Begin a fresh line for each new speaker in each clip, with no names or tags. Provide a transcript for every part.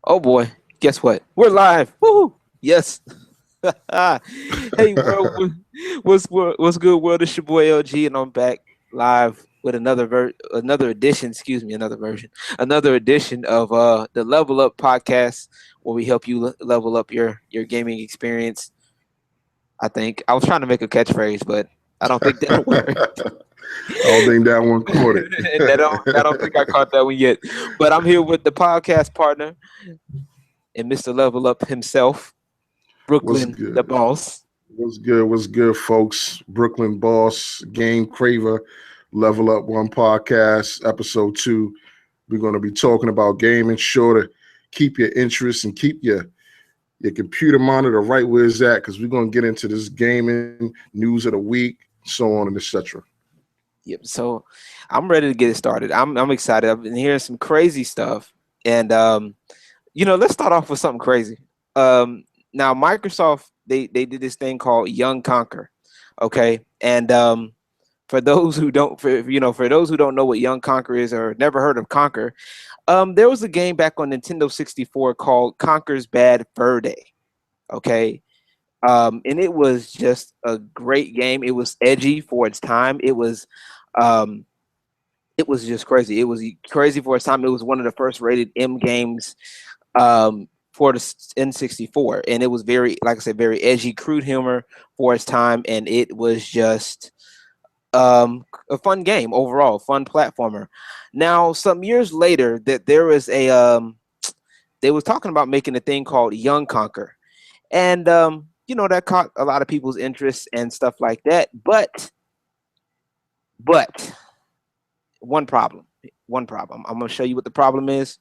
Oh boy, guess what? We're live. Woo! Yes. Hey world, what's good, world? It's your boy LG, and I'm back live with another edition. Excuse me, another edition of the Level Up podcast, where we help you level up your gaming experience. I think I was trying to make a catchphrase, but I don't think that'll work.
I don't think that one caught it.
And I don't think I caught that one yet. But I'm here with the podcast partner and Mr. Level Up himself,
What's
Brooklyn, the
good?
boss.
What's good? What's good, folks? Brooklyn Boss, Game Craver, Level Up One Podcast, Episode 2. We're going to be talking about gaming, sure to keep your interest and keep your computer monitor right where it's at, because we're going to get into this gaming news of the week, so on and etc.
Yep. So I'm ready to get it started. I'm excited. I've been hearing some crazy stuff, and let's start off with something crazy. Now Microsoft they did this thing called Young Conquer, okay, and for those who don't know what Young Conquer is or never heard of Conquer, there was a game back on Nintendo 64 called Conquer's Bad Fur Day, okay. And it was just a great game. It was edgy for its time. Um, it was just crazy. It was crazy for its time. It was one of the first rated M games for the N64, and it was very, like I said, very edgy, crude humor for its time, and it was just a fun game overall, fun platformer. Now, some years later, that there was they was talking about making a thing called Young Conquer, and that caught a lot of people's interest and stuff like that. But one problem, one problem. I'm gonna show you what the problem is,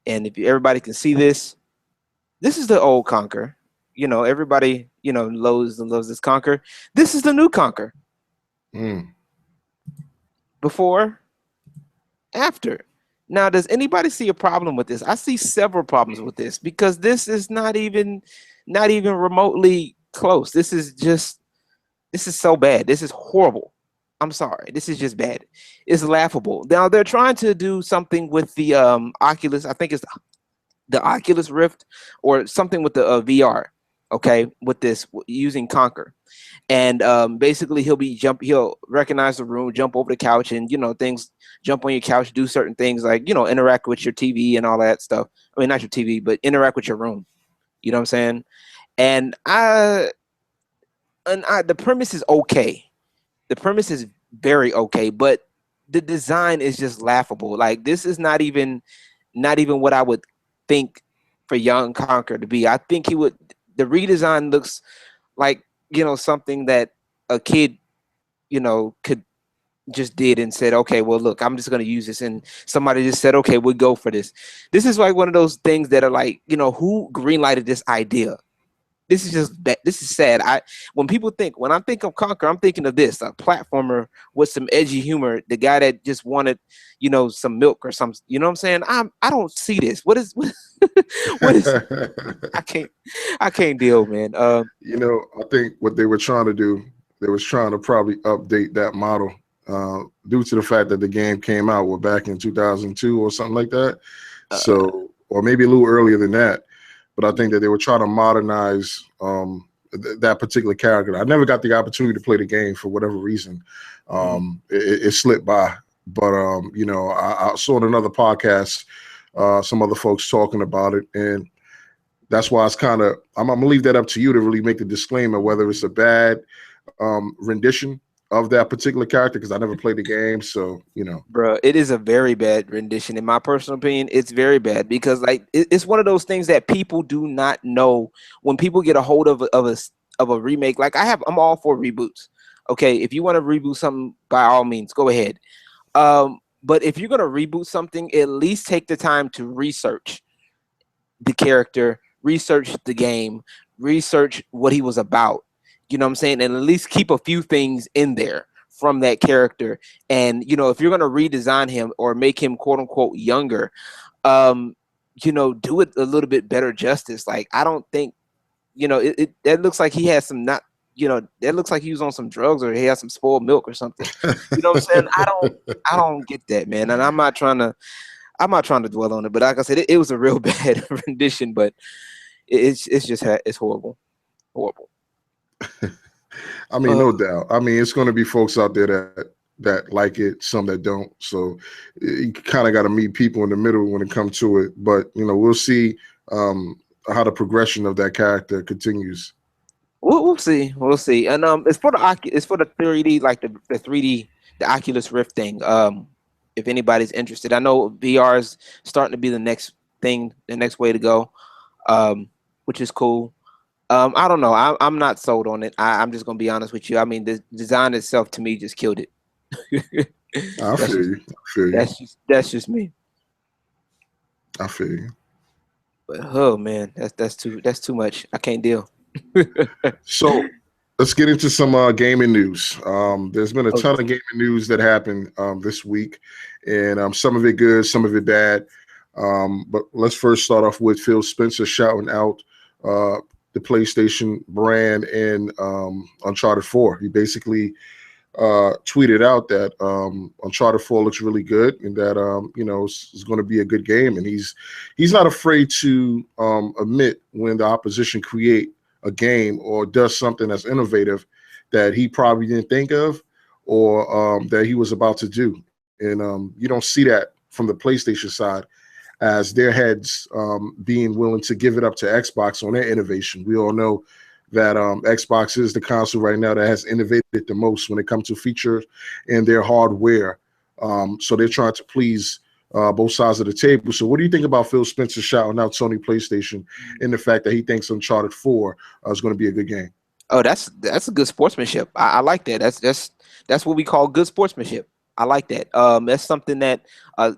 and if everybody can see this, this is the old Conquer. Everybody loves this Conquer. This is the new Conquer.
Mm.
Before, after. Now, does anybody see a problem with this? I see several problems with this because this is not even remotely close. This is so bad. This is horrible. I'm sorry. This is just bad. It's laughable. Now they're trying to do something with the Oculus. I think it's the Oculus Rift or something with the VR. Okay, with this using Conquer, and basically he'll recognize the room, jump over the couch, and things, jump on your couch, do certain things like interact with your TV and all that stuff. I mean, not your TV, but interact with your room. You know what I'm saying? And the premise is okay. The premise is very okay, but the design is just laughable. Like, this is not even what I would think for Young Conquer to be. I think the redesign looks like something that a kid could just did and said, okay, well, look, I'm just going to use this, and somebody just said, okay, we'll go for this. This is like one of those things that are like, who greenlighted this idea? This is just this is sad. When I think of Conquer, I'm thinking of this, a platformer with some edgy humor. The guy that just wanted, some milk or some, you know what I'm saying? I don't see this. What is I can't deal, man.
I think what they were trying to do, they was trying to probably update that model due to the fact that the game came out back in 2002 or something like that.
uh,
So, or maybe a little earlier than that. But I think that they were trying to modernize that particular character. I never got the opportunity to play the game for whatever reason. It slipped by. But I saw in another podcast some other folks talking about it, and that's why it's kind of, I'm gonna leave that up to you to really make the disclaimer whether it's a bad rendition of that particular character, because I never played the game. So
Bro, it is a very bad rendition. In my personal opinion, it's very bad because like it's one of those things that people do not know. When people get a hold of a remake, like I'm all for reboots. Okay, if you want to reboot something, by all means, go ahead. But if you're gonna reboot something, at least take the time to research the character, research the game, research what he was about. You know what I'm saying? And at least keep a few things in there from that character. And if you're gonna redesign him or make him quote unquote younger, um, do it a little bit better justice. Like, I don't think, that looks like he has some not that looks like he was on some drugs or he has some spoiled milk or something. You know what I'm saying? I don't get that, man. And I'm not trying to dwell on it, but like I said, it was a real bad rendition. But it's just it's horrible, horrible.
I mean, no doubt. I mean, it's going to be folks out there that like it, some that don't. So you kind of got to meet people in the middle when it comes to it. But we'll see how the progression of that character continues.
We'll see, we'll see. And it's for the 3D, like the 3D, the Oculus Rift thing. If anybody's interested, I know VR is starting to be the next thing, the next way to go, which is cool. I don't know. I'm not sold on it. I'm just gonna be honest with you. I mean, the design itself to me just killed it.
I
that's
feel
just
you. I feel you.
that's just me.
I feel you.
But oh man, that's too much. I can't deal.
So let's get into some gaming news. There's been a
Okay.
ton of gaming news that happened this week, and some of it good, some of it bad. But let's first start off with Phil Spencer shouting out the PlayStation brand in Uncharted 4. He basically tweeted out that Uncharted 4 looks really good and that it's going to be a good game, and he's not afraid to admit when the opposition create a game or does something that's innovative that he probably didn't think of or that he was about to do. And you don't see that from the PlayStation side as their heads being willing to give it up to Xbox on their innovation. We all know that Xbox is the console right now that has innovated the most when it comes to features and their hardware. So they're trying to please both sides of the table. So what do you think about Phil Spencer shouting out Sony PlayStation and the fact that he thinks Uncharted 4 is going to be a good game?
Oh, that's a good sportsmanship. I like that. That's what we call good sportsmanship. I like that. That's something that,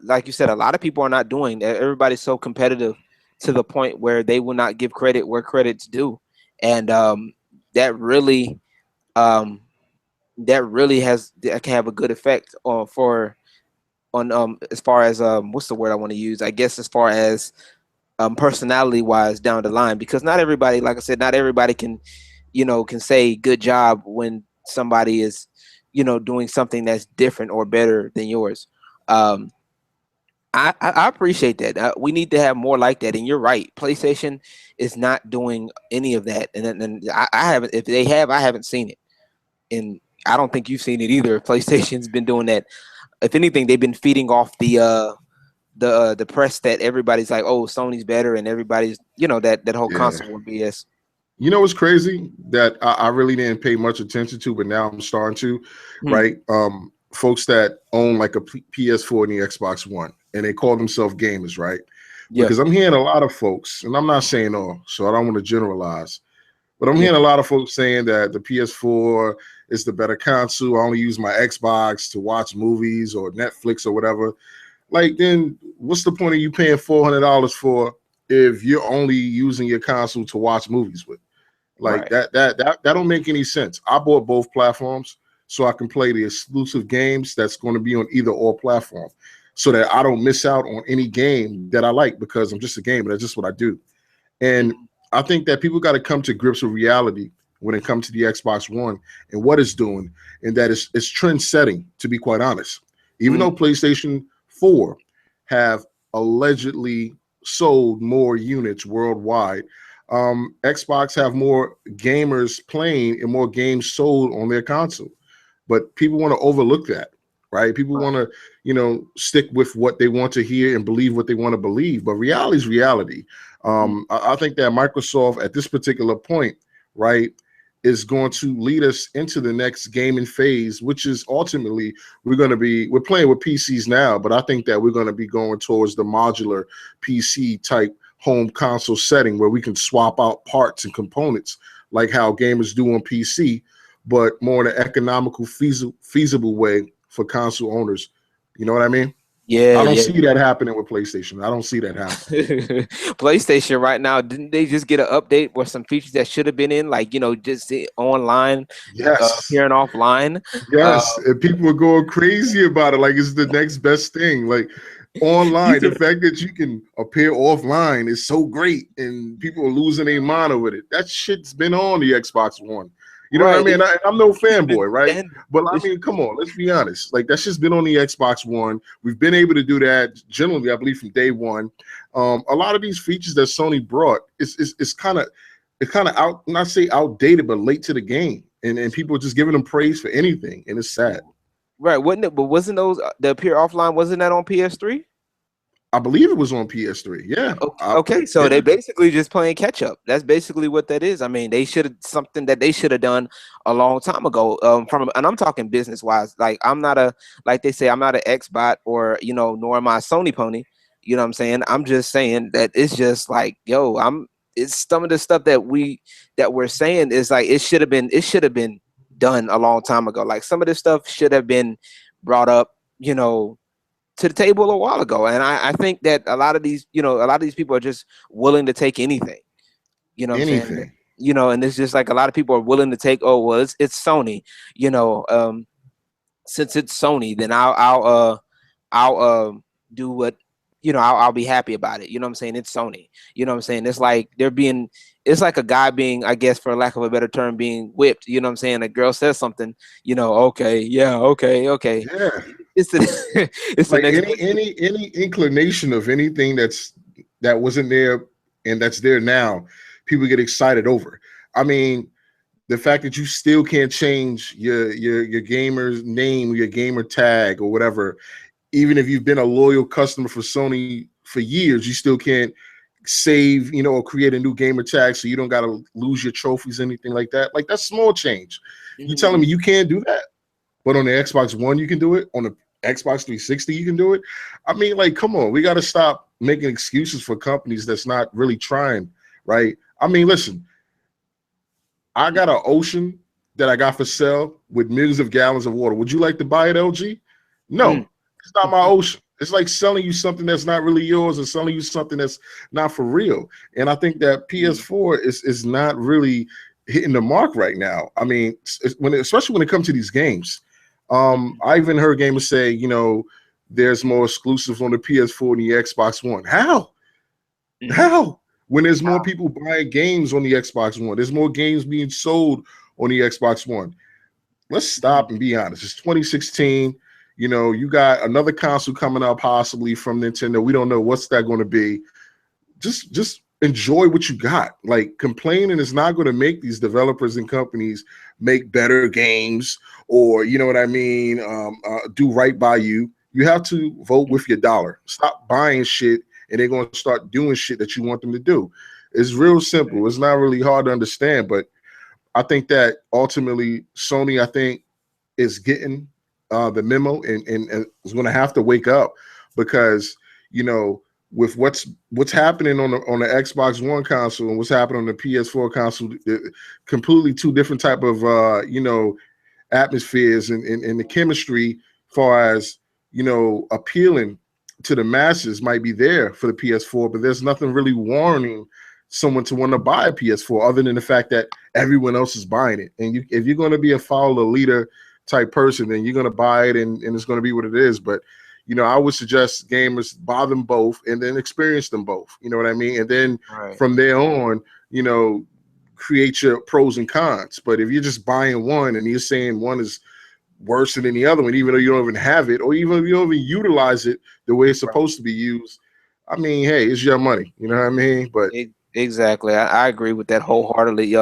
like you said, a lot of people are not doing. Everybody's so competitive to the point where they will not give credit where credit's due, and that really, um, that can have a good effect on as far as what's the word I want to use? I guess as far as personality wise down the line, because not everybody, like I said, not everybody can say good job when somebody is doing something that's different or better than yours. um I appreciate that. We need to have more like that, and you're right, PlayStation is not doing any of that, and I haven't, if they have, I haven't seen it, and I don't think you've seen it either. PlayStation's been doing that. If anything, they've been feeding off the press that everybody's like, oh, Sony's better, and everybody's that whole
Yeah.
console war BS.
You know what's crazy that I really didn't pay much attention to, but now I'm starting to, right? Folks that own like a PS4 and the Xbox One, and they call themselves gamers, right?
Yeah,
Because I'm hearing a lot of folks, and I'm not saying all, so I don't want to generalize, but I'm
yeah,
hearing a lot of folks saying that the PS4 is the better console. I only use my Xbox to watch movies or Netflix or whatever. Like, then what's the point of you paying $400 for if you're only using your console to watch movies with? Like
right.
that don't make any sense. I bought both platforms so I can play the exclusive games that's going to be on either or platform, so that I don't miss out on any game that I like because I'm just a gamer. That's just what I do. And I think that people got to come to grips with reality when it comes to the Xbox One and what it's doing, and that it's trend setting, to be quite honest. Even though PlayStation 4 have allegedly sold more units worldwide, Xbox have more gamers playing and more games sold on their console. But people want to overlook that, right? People want to, stick with what they want to hear and believe what they want to believe. But reality is reality. I think that Microsoft at this particular point, right, is going to lead us into the next gaming phase, which is ultimately we're playing with PCs now, but I think that we're going to be going towards the modular PC type home console setting where we can swap out parts and components like how gamers do on PC, but more in an economical, feasible way for console owners. You know what I mean?
Yeah,
I don't
yeah.
see that happening with PlayStation. I don't see that happening.
PlayStation right now, didn't they just get an update or some features that should have been in, like just online,
Yes.
appearing offline? Uh,
Yes. And people are going crazy about it. Like it's the next best thing. Like online,
these
the
are
fact that you can appear offline is so great, and people are losing their mind over it. That shit's been on the Xbox One. You know what I
Right.
mean? I'm no
It should have been
fanboy, right?
standard.
But I
It
mean, come on, let's be honest. Like that's just been on the Xbox One. We've been able to do that generally, I believe, from day one. A lot of these features that Sony brought is kind of out, not say outdated, but late to the game, and people are just giving them praise for anything, and it's sad.
Right, wasn't it? But wasn't those the appear offline? Wasn't that on PS3?
I believe it was on PS3. Yeah,
Okay, okay, so
yeah,
they basically just playing catch up. That's basically what that is. I mean, they should have something that they should have done a long time ago. And I'm talking business wise. Like I'm not a like they say I'm not an Xbot or nor am I a Sony pony. You know what I'm saying? I'm just saying that it's just like yo, it's some of the stuff that we're saying is like it should have been done a long time ago. Like some of this stuff should have been brought up. To the table a while ago. And I think that a lot of these people are just willing to take anything. You know what I'm saying?
anything,
And it's just like a lot of people are willing to take, oh well, it's Sony, since it's Sony, then I'll do what I'll be happy about it. You know what I'm saying? It's Sony. You know what I'm saying? It's like a guy being, I guess for lack of a better term, being whipped. You know what I'm saying? A girl says something, okay, yeah, okay.
yeah.
It's the it's the
Like
next
any inclination of anything that wasn't there and that's there now, people get excited over. I mean, the fact that you still can't change your gamer's name, your gamer tag, or whatever, even if you've been a loyal customer for Sony for years, you still can't save, or create a new gamer tag so you don't got to lose your trophies, anything like that. Like that's small change. You telling me you can't do that? But on the Xbox One, you can do it. On the Xbox 360, you can do it. I mean, like, come on. We got to stop making excuses for companies that's not really trying, right? I mean, listen, I got an ocean that I got for sale with millions of gallons of water. Would you like to buy it, LG? No, it's not my ocean. It's like selling you something that's not really yours and selling you something that's not for real. And I think that PS4 is not really hitting the mark right now. I mean, especially when it comes to these games. I even heard gamers say, there's more exclusives on the PS4 than the Xbox One. How? How? When there's more people buying games on the Xbox One, there's more games being sold on the Xbox One. Let's stop and be honest. It's 2016. You got another console coming up possibly from Nintendo. We don't know what's that going to be. Just enjoy what you got. Like complaining is not going to make these developers and companies make better games or you know what I mean, do right by you. You have to vote with your dollar. Stop buying shit and they're going to start doing shit that you want them to do. It's real simple. It's not really hard to understand, but I think that ultimately Sony, I think, is getting the memo and is going to have to wake up because with what's happening on the Xbox One console and what's happening on the PS4 console, completely two different type of atmospheres and the chemistry, far as appealing to the masses might be there for the PS4, but there's nothing really warning someone to want to buy a PS4 other than the fact that everyone else is buying it. And if you're going to be a follower leader type person, then you're going to buy it and it's going to be what it is. But I would suggest gamers buy them both and then experience them both. You know what I mean? And then from there on, create your pros and cons. But if you're just buying one and you're saying one is worse than the other one, even though you don't even have it, or even if you don't even utilize it the way it's supposed to be used, I mean, hey, it's your money. You know what I mean? But
exactly, I agree with that wholeheartedly.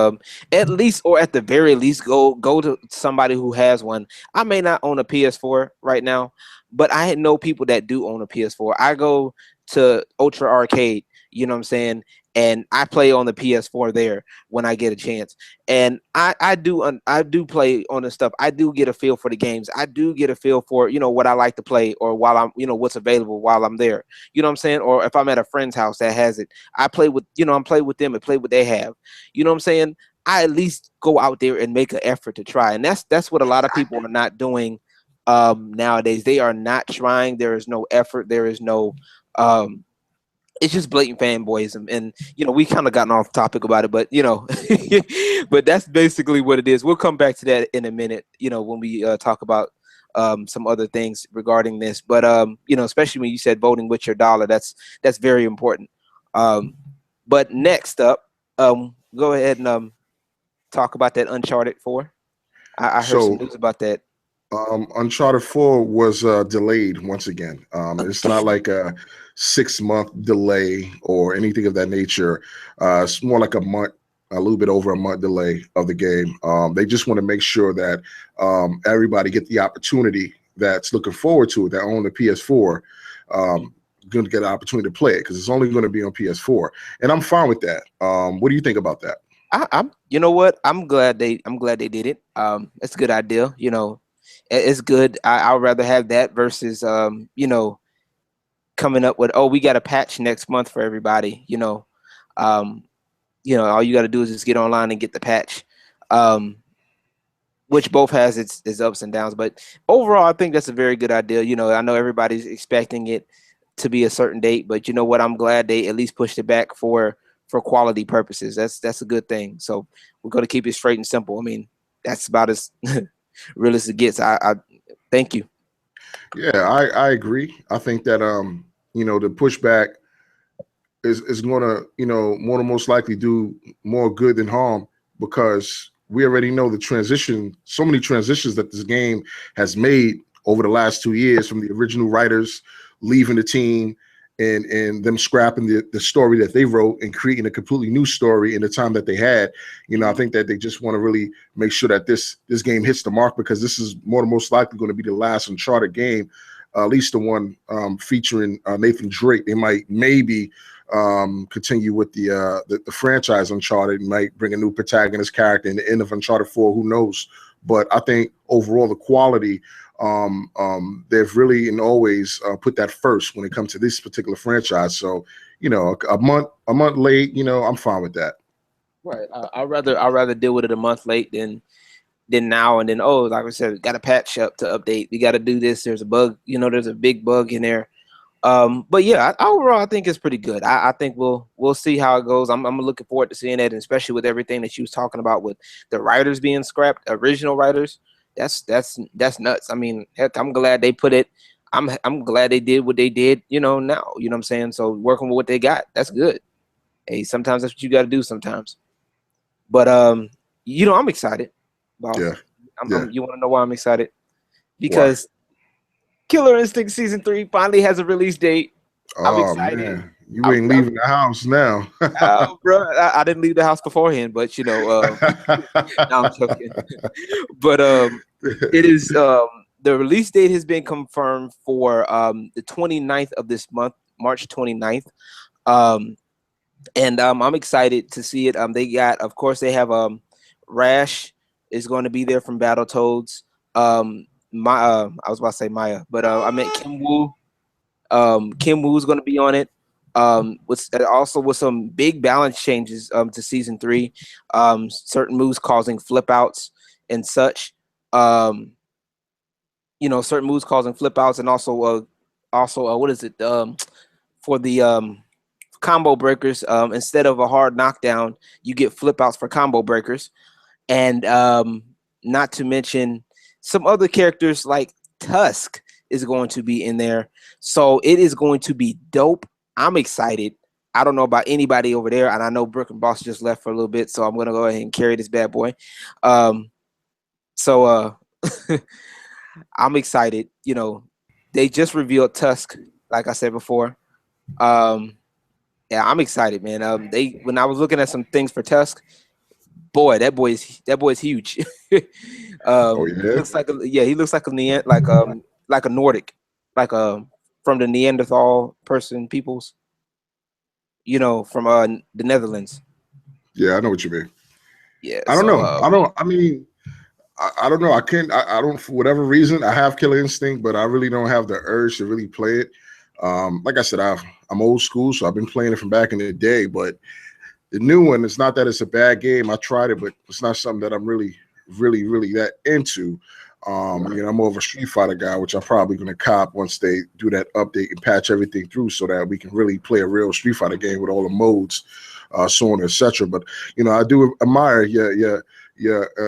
At least, or at the very least, go to somebody who has one. I may not own a PS4 right now, but I know people that do own a PS4. I go to Ultra Arcade, you know what I'm saying, and I play on the PS4 there when I get a chance. And I do play on the stuff. I do get a feel for the games. I do get a feel for what I like to play or while I'm what's available while I'm there. You know what I'm saying? Or if I'm at a friend's house that has it, I play with I'm play with them and play what they have. You know what I'm saying? I at least go out there and make an effort to try, and that's what a lot of people are not doing nowadays. They are not trying. There is no effort. There is no it's just blatant fanboyism, and we kind of gotten off topic about it, but but that's basically what it is. We'll come back to that in a minute, when we talk about some other things regarding this. But especially when you said voting with your dollar, that's very important. But next up, go ahead and talk about that Uncharted 4? I heard some
So
news about that.
Uncharted 4 was delayed once again. It's not
Again.
like a 6 month delay or anything of that nature. It's more like a month, a little bit over a month delay of the game. They just want to make sure that everybody get the opportunity that's looking forward to it, that own the PS4, going to get an opportunity to play it because it's only going to be on PS4, and I'm fine with that. What do you think about that?
I'm you know what? I'm glad they did it. It's a good idea. It's good. I'd rather have that versus coming up with, oh, we got a patch next month for everybody. Um, all you got to do is just get online and get the patch. Um, which both has its ups and downs, but overall, I think that's a very good idea. I know everybody's expecting it to be a certain date, but you know what? I'm glad they at least pushed it back for quality purposes. That's a good thing. So we're going to keep it straight and simple. I mean, that's about as real as it gets. I thank you.
Yeah, I agree. I think that the pushback is going to, more than most likely do more good than harm because we already know the transition, so many transitions that this game has made over the last 2 years from the original writers leaving the team and them scrapping the story that they wrote and creating a completely new story in the time that they had. I think that they just want to really make sure that this game hits the mark because this is more than most likely going to be the last Uncharted game, at least the one featuring Nathan Drake. They might maybe continue with the franchise Uncharted, might bring a new protagonist character in the end of Uncharted 4, who knows. But I think overall the quality, they've really and always put that first when it comes to this particular franchise. So, a month late, I'm fine with that.
Right. I'd rather deal with it a month late than now and then. Oh, like I said, got a patch up to update. We got to do this. There's a bug. There's a big bug in there. But yeah, overall, I think it's pretty good. I think we'll see how it goes. I'm looking forward to seeing it, and especially with everything that you was talking about with the writers being scrapped, original writers. That's nuts. I mean, heck, I'm glad they put it. I'm glad they did what they did. Now, you know what I'm saying. So working with what they got, that's good. Hey, sometimes that's what you got to do. Sometimes, but I'm excited, boss.
Yeah, yeah.
You want to know why I'm excited?
Why?
Because Killer Instinct Season 3 finally has a release date. I'm
Oh
excited.
man, you ain't leaving the house now.
Bro, I didn't leave the house beforehand, but no, I'm joking. But it is the release date has been confirmed for the 29th of this month, March 29th. And I'm excited to see it. Of course, they have Rash is going to be there from Battletoads. I was about to say Maya, but I meant Kim Woo. Kim Woo's going to be on it. Also with some big balance changes to season 3. Certain moves causing flip outs and such. Certain moves causing flip outs, and also what is it? For the combo breakers, instead of a hard knockdown, you get flip outs for combo breakers. And not to mention some other characters like Tusk is going to be in there. So it is going to be dope. I'm excited. I don't know about anybody over there, and I know Brooke and Boss just left for a little bit, so I'm gonna go ahead and carry this bad boy. So I'm excited. They just revealed Tusk, like I said before. Yeah, I'm excited, man. When I was looking at some things for Tusk, boy, that boy's huge.
Oh
He
yeah,
looks like he looks like like a Nordic, like from the Neanderthal peoples, from the Netherlands.
yeah. I know what you mean.
Yeah,
I don't
so
know. I don't. I mean, I don't know. I can't. I don't. For whatever reason, I have Killer Instinct, but I really don't have the urge to really play it. Like I said, I'm old school, so I've been playing it from back in the day. But the new one, it's not that it's a bad game. I tried it, but it's not something that I'm really, really, really that into. I'm more of a Street Fighter guy, which I'm probably going to cop once they do that update and patch everything through, so that we can really play a real Street Fighter game with all the modes, so on and etc. But I do admire your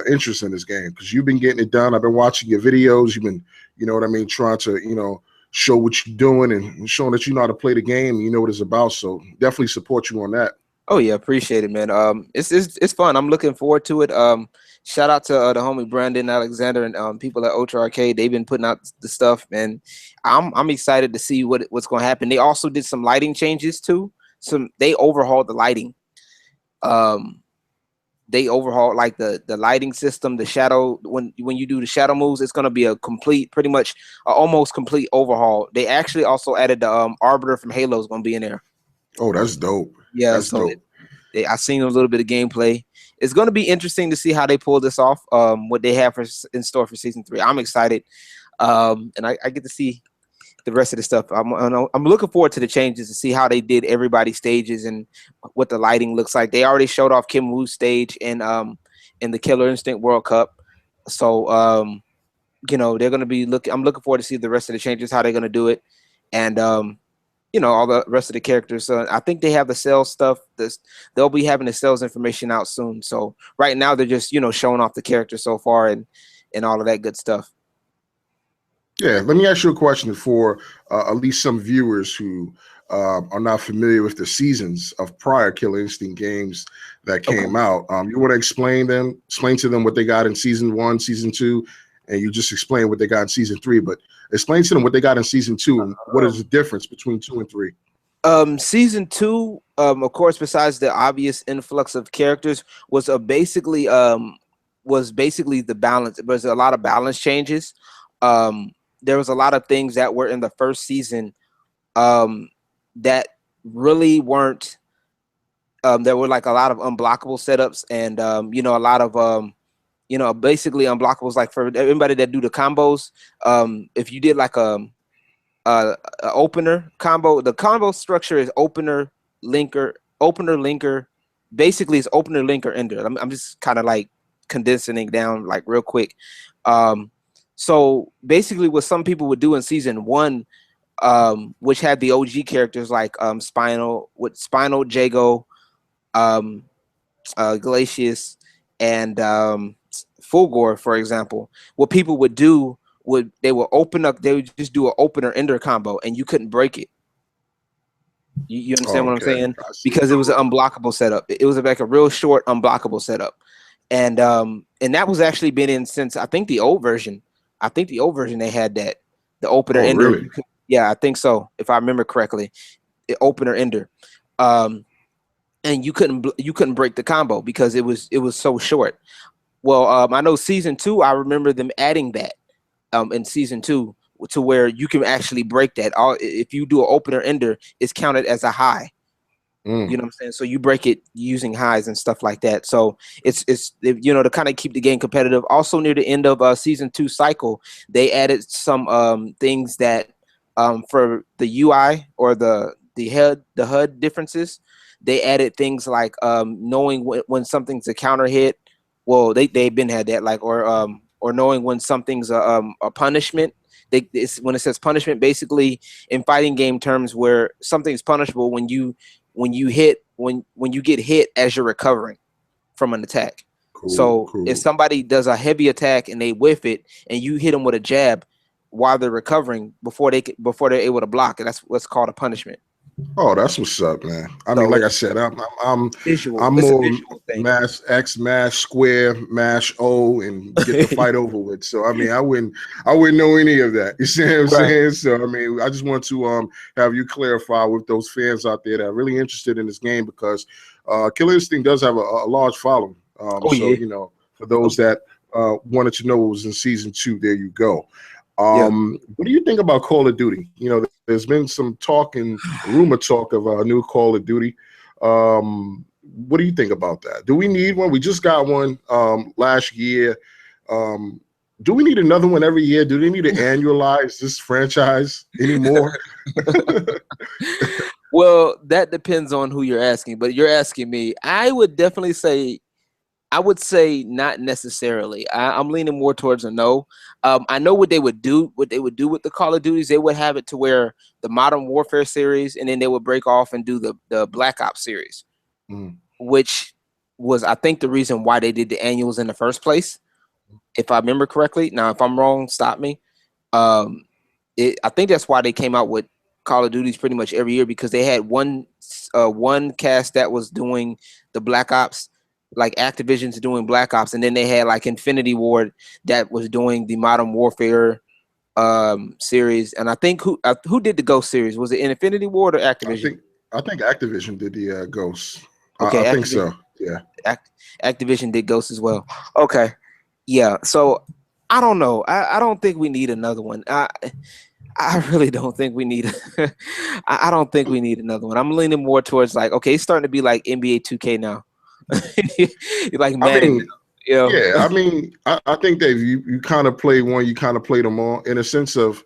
interest in this game because you've been getting it done. I've been watching your videos. You've been, what I mean, trying to show what you're doing and showing that you know how to play the game and you know what it's about. So definitely support you on that.
Oh yeah, appreciate it, man. It's fun. I'm looking forward to it. Shout out to the homie Brandon Alexander and people at Ultra Arcade. They've been putting out the stuff, and I'm excited to see what's going to happen. They also did some lighting changes too. They overhauled the lighting. Um, they overhauled like the lighting system, the shadow. When you do the shadow moves, it's going to be a complete, pretty much almost complete overhaul. They actually also added the Arbiter from Halo is going to be in there.
Oh, that's dope.
Yeah,
That's
so
dope.
I seen a little bit of gameplay. It's going to be interesting to see how they pull this off. What they have in store for season 3. I'm excited, and I get to see the rest of the stuff. I'm looking forward to the changes to see how they did everybody's stages and what the lighting looks like. They already showed off Kim Woo's stage in the Killer Instinct World Cup, so they're going to be looking. I'm looking forward to see the rest of the changes, how they're going to do it, and all the rest of the characters. So I think they have the sales stuff. They'll be having the sales information out soon. So right now they're just showing off the characters so far and all of that good stuff.
Yeah, let me ask you a question for at least some viewers who are not familiar with the seasons of prior Killer Instinct games that came out. You want to explain to them what they got in season 1, season 2, and you just explain what they got in season 3. But explain to them what they got in season 2 and what is the difference between 2 and 3.
Season 2, of course, besides the obvious influx of characters, was basically the balance. There was a lot of balance changes. There was a lot of things that were in the first season that really weren't. There were like a lot of unblockable setups and a lot of basically unblockables. Like for everybody that do the combos, if you did like opener combo, the combo structure is opener linker. Basically, it's opener linker ender. I'm just kind of like condensing it down like real quick. So basically, what some people would do in season 1, which had the OG characters like Spinal, Jago, Glacius, and Fulgore, for example. What people would do they would just do an opener ender combo, and you couldn't break it. You understand what I'm
Okay,
saying?
I see.
Because it was an unblockable setup. It was like a real short unblockable setup, and that was actually been in since I think the old version. I think the old version they had that the opener
Oh,
ender.
really?
Yeah, I think so if I remember correctly. The opener ender, and you couldn't break the combo because it was so short. Well, I know season 2. I remember them adding that in season 2 to where you can actually break that. If you do an opener ender, it's counted as a high. You know what I'm saying? So you break it using highs and stuff like that. So it's to kind of keep the game competitive. Also near the end of season 2 cycle, they added some things that for the UI or the HUD differences. They added things like knowing when something's a counter hit. Well, they've been had that, like or knowing when something's a punishment. When it says punishment, basically in fighting game terms, where something's punishable when you get hit as you're recovering from an attack.
Cool,
So if
cool.
somebody does a heavy attack and they whiff it, and you hit them with a jab while they're recovering before they're able to block it, that's what's called a punishment.
Oh, that's what's up, man. I mean,
So
like I
it's
said, I'm
visual.
I'm
It's a
more
visual thing.
mash X, mash square, mash O, and get the fight over with. So I mean, I wouldn't know any of that. You see what I'm
Right.
saying? So I mean, I just want to have you clarify with those fans out there that are really interested in this game because Killer Instinct does have a large following.
Oh
So
yeah.
for those that wanted to know what was in season 2, there you go.
Yeah.
What do you think about Call of Duty? There's been some talk and rumor talk of a new Call of Duty. What do you think about that? Do we need one? We just got one last year. Do we need another one every year? Do they need to annualize this franchise anymore?
Well, that depends on who you're asking, but you're asking me. I would say not necessarily. I'm leaning more towards a no. I know what they would do. What they would do with the Call of Duties, they would have it to where the Modern Warfare series, and then they would break off and do the Black Ops series, which was, I think, the reason why they did the annuals in the first place, if I remember correctly. Now, if I'm wrong, stop me. I think that's why they came out with Call of Duties pretty much every year, because they had one one cast that was doing the Black Ops, like Activision's doing Black Ops, and then they had like Infinity Ward that was doing the Modern Warfare series. And I think who did the Ghost series? Was it Infinity Ward or Activision?
I think Activision did the Ghosts.
Okay,
I think
Activision.
so. Yeah.
Activision did Ghost as well. Okay. Yeah. So I don't know. I don't think we need another one. I really don't think we need. I don't think we need another one. I'm leaning more towards like, okay, it's starting to be like NBA 2K now. Like
I
Madden.
mean, yeah. I mean, I think that you kind of play one, you kind of play them all in a sense of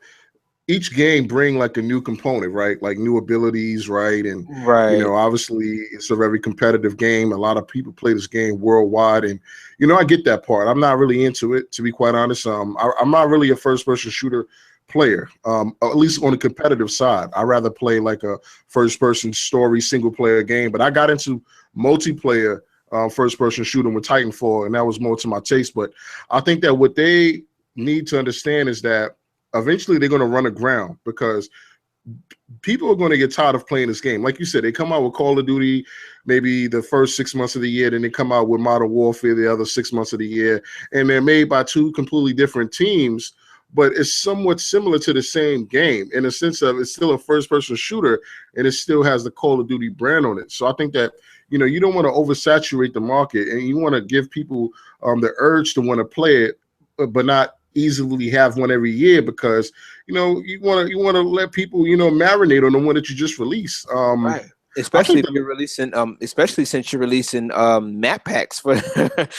each game bring like a new component, right? Like new abilities, right? And
Right.
obviously it's a very competitive game. A lot of people play this game worldwide, and I get that part. I'm not really into it, to be quite honest. I'm not really a first-person shooter player, at least on the competitive side. I rather play like a first-person story single-player game. But I got into multiplayer first-person shooting with Titanfall, and that was more to my taste. But I think that what they need to understand is that eventually they're going to run aground because people are going to get tired of playing this game. Like you said, they come out with Call of Duty maybe the first 6 months of the year, then they come out with Modern Warfare the other 6 months of the year, and they're made by two completely different teams, but it's somewhat similar to the same game in a sense of it's still a first-person shooter, and it still has the Call of Duty brand on it. So I think that, you don't want to oversaturate the market, and you want to give people the urge to want to play it, but not easily have one every year because you want to let people marinate on the one that you just released.
Right. Especially if you're releasing especially since you're releasing map packs for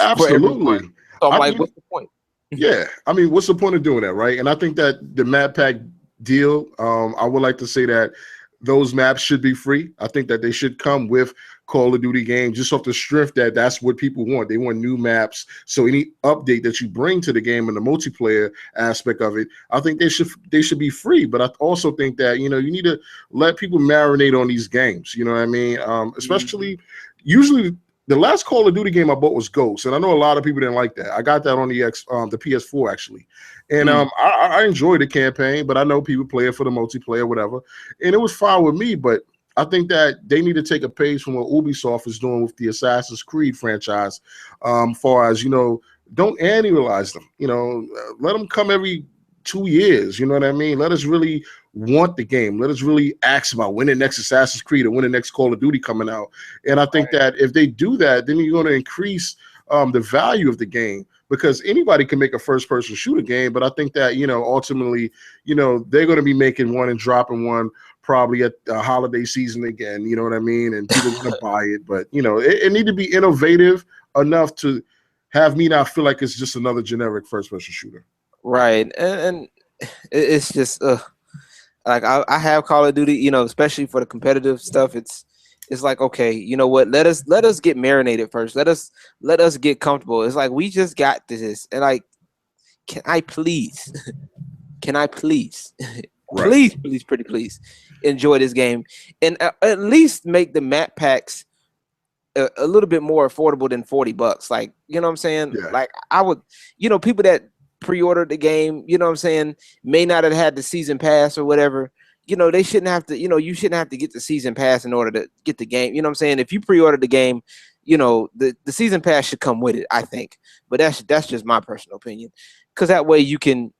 absolutely.
For so I'm like, what's the point?
Yeah, I mean, what's the point of doing that, right? And I think that the map pack deal, I would like to say that those maps should be free. I think that they should come with Call of Duty games just off the strength that that's what people want. They want new maps. So any update that you bring to the game and the multiplayer aspect of it, I think they should be free. But I also think that, you need to let people marinate on these games. You know what I mean? Especially usually the last Call of Duty game I bought was Ghost, and I know a lot of people didn't like that. I got that on the PS4 actually, and I enjoyed the campaign, but I know people play it for the multiplayer, whatever, and it was fine with me. But I think that they need to take a page from what Ubisoft is doing with the Assassin's Creed franchise, far as don't annualize them. Let them come every 2 years. You know what I mean? Let us really want the game. Let us really ask about when the next Assassin's Creed or when the next Call of Duty coming out. And I think that if they do that, then you're going to increase the value of the game because anybody can make a first-person shooter game. But I think that, ultimately, they're going to be making one and dropping one probably at the holiday season again. You know what I mean? And people are going to buy it. But, it need to be innovative enough to have me not feel like it's just another generic first-person shooter.
Right. And it's just like I have Call of Duty, especially for the competitive stuff. It's like, okay, you know what? Let us get marinated first. Let us get comfortable. It's like we just got this, and like, can I please,
Right.
please, pretty please, enjoy this game, and at least make the map packs a little bit more affordable than $40. Like, you know what I'm saying?
Yeah.
Like I would, people that pre-ordered the game, you know what I'm saying, may not have had the season pass or whatever. They shouldn't have to, you shouldn't have to get the season pass in order to get the game. You know what I'm saying? If you pre-ordered the game, the season pass should come with it, I think. But that's just my personal opinion. Because that way you can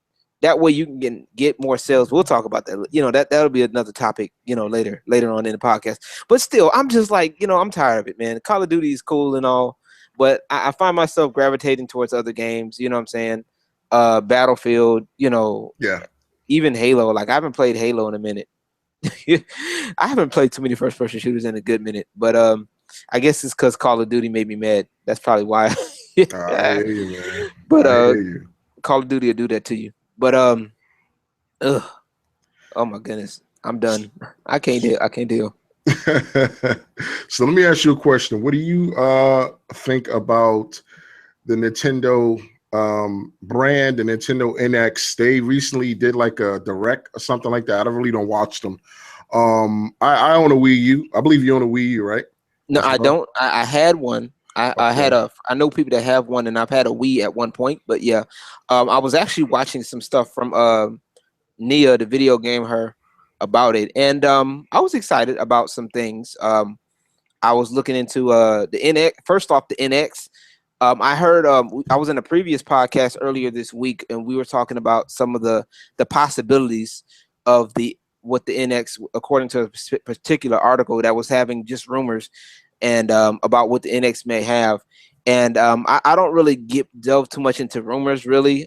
get more sales. We'll talk about that. That'll be another topic, later on in the podcast. But still, I'm just like, I'm tired of it, man. Call of Duty is cool and all, but I find myself gravitating towards other games, you know what I'm saying? Battlefield,
Yeah.
even Halo. Like I haven't played Halo in a minute. I haven't played too many first-person shooters in a good minute, but I guess it's because Call of Duty made me mad. That's probably why.
I hear you, man.
But
I hear you.
Call of Duty will do that to you. But oh my goodness, I'm done. I can't deal.
So let me ask you a question. What do you think about the Nintendo brand, the Nintendo NX? They recently did like a direct or something like that. I really don't watch them. I own a Wii U. I believe you own a Wii U, right?
No, I don't. I had one. I know people that have one, and I've had a Wii at one point. But yeah, I was actually watching some stuff from Nia, the video game, her. about it. And I was excited about some things. I was looking into the NX. First off, the NX. I heard I was in a previous podcast earlier this week, and we were talking about some of the possibilities of the what the NX, according to a particular article that was having just rumors and about what the NX may have. And I don't really delve too much into rumors, really,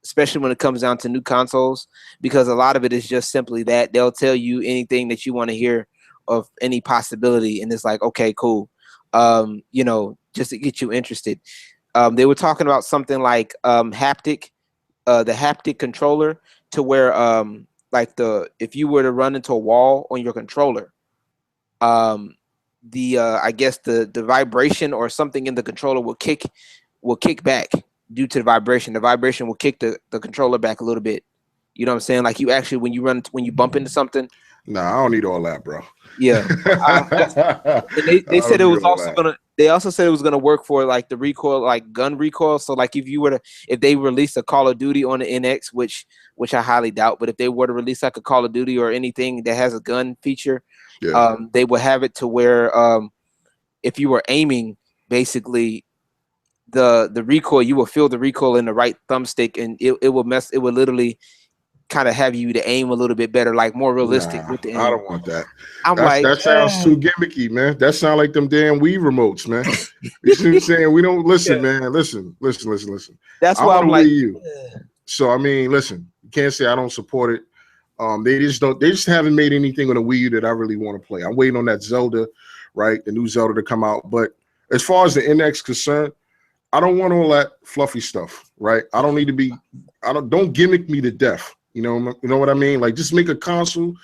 especially when it comes down to new consoles, because a lot of it is just simply that they'll tell you anything that you want to hear of any possibility, and it's like, okay, cool, just to get you interested. They were talking about something like haptic, the haptic controller, to where like if you were to run into a wall on your controller, um, the I guess the vibration or something in the controller will kick back due to the vibration. The vibration will kick the controller back a little bit. You know what I'm saying? Like you actually when you bump into something.
Nah, I don't need all that, bro.
Yeah. And they
I
said
don't
it
need
was
all
also
that.
gonna. They also said it was gonna work for like the recoil, like gun recoil. So like if they released a Call of Duty on the NX, which I highly doubt, but if they were to release like a Call of Duty or anything that has a gun feature,
Yeah.
they would have it to where if you were aiming, basically the recoil, you will feel the recoil in the right thumbstick, and it would literally kind of have you to aim a little bit better, like more realistic
Nah,
with the
I
aim.
don't want that.
I'm like,
That sounds too gimmicky, man. That sound like them damn Wii remotes, man. You see what I'm saying? We don't listen,
yeah.
man. Listen.
That's
I'm
why
on
I'm
the
like,
Wii U. So I mean, listen, you can't say I don't support it. They just haven't made anything on the Wii U that I really want to play. I'm waiting on that Zelda, right? The new Zelda to come out. But as far as the NX concerned, I don't want all that fluffy stuff, right? I don't need to be. Don't gimmick me to death. You know what I mean? Like just make a console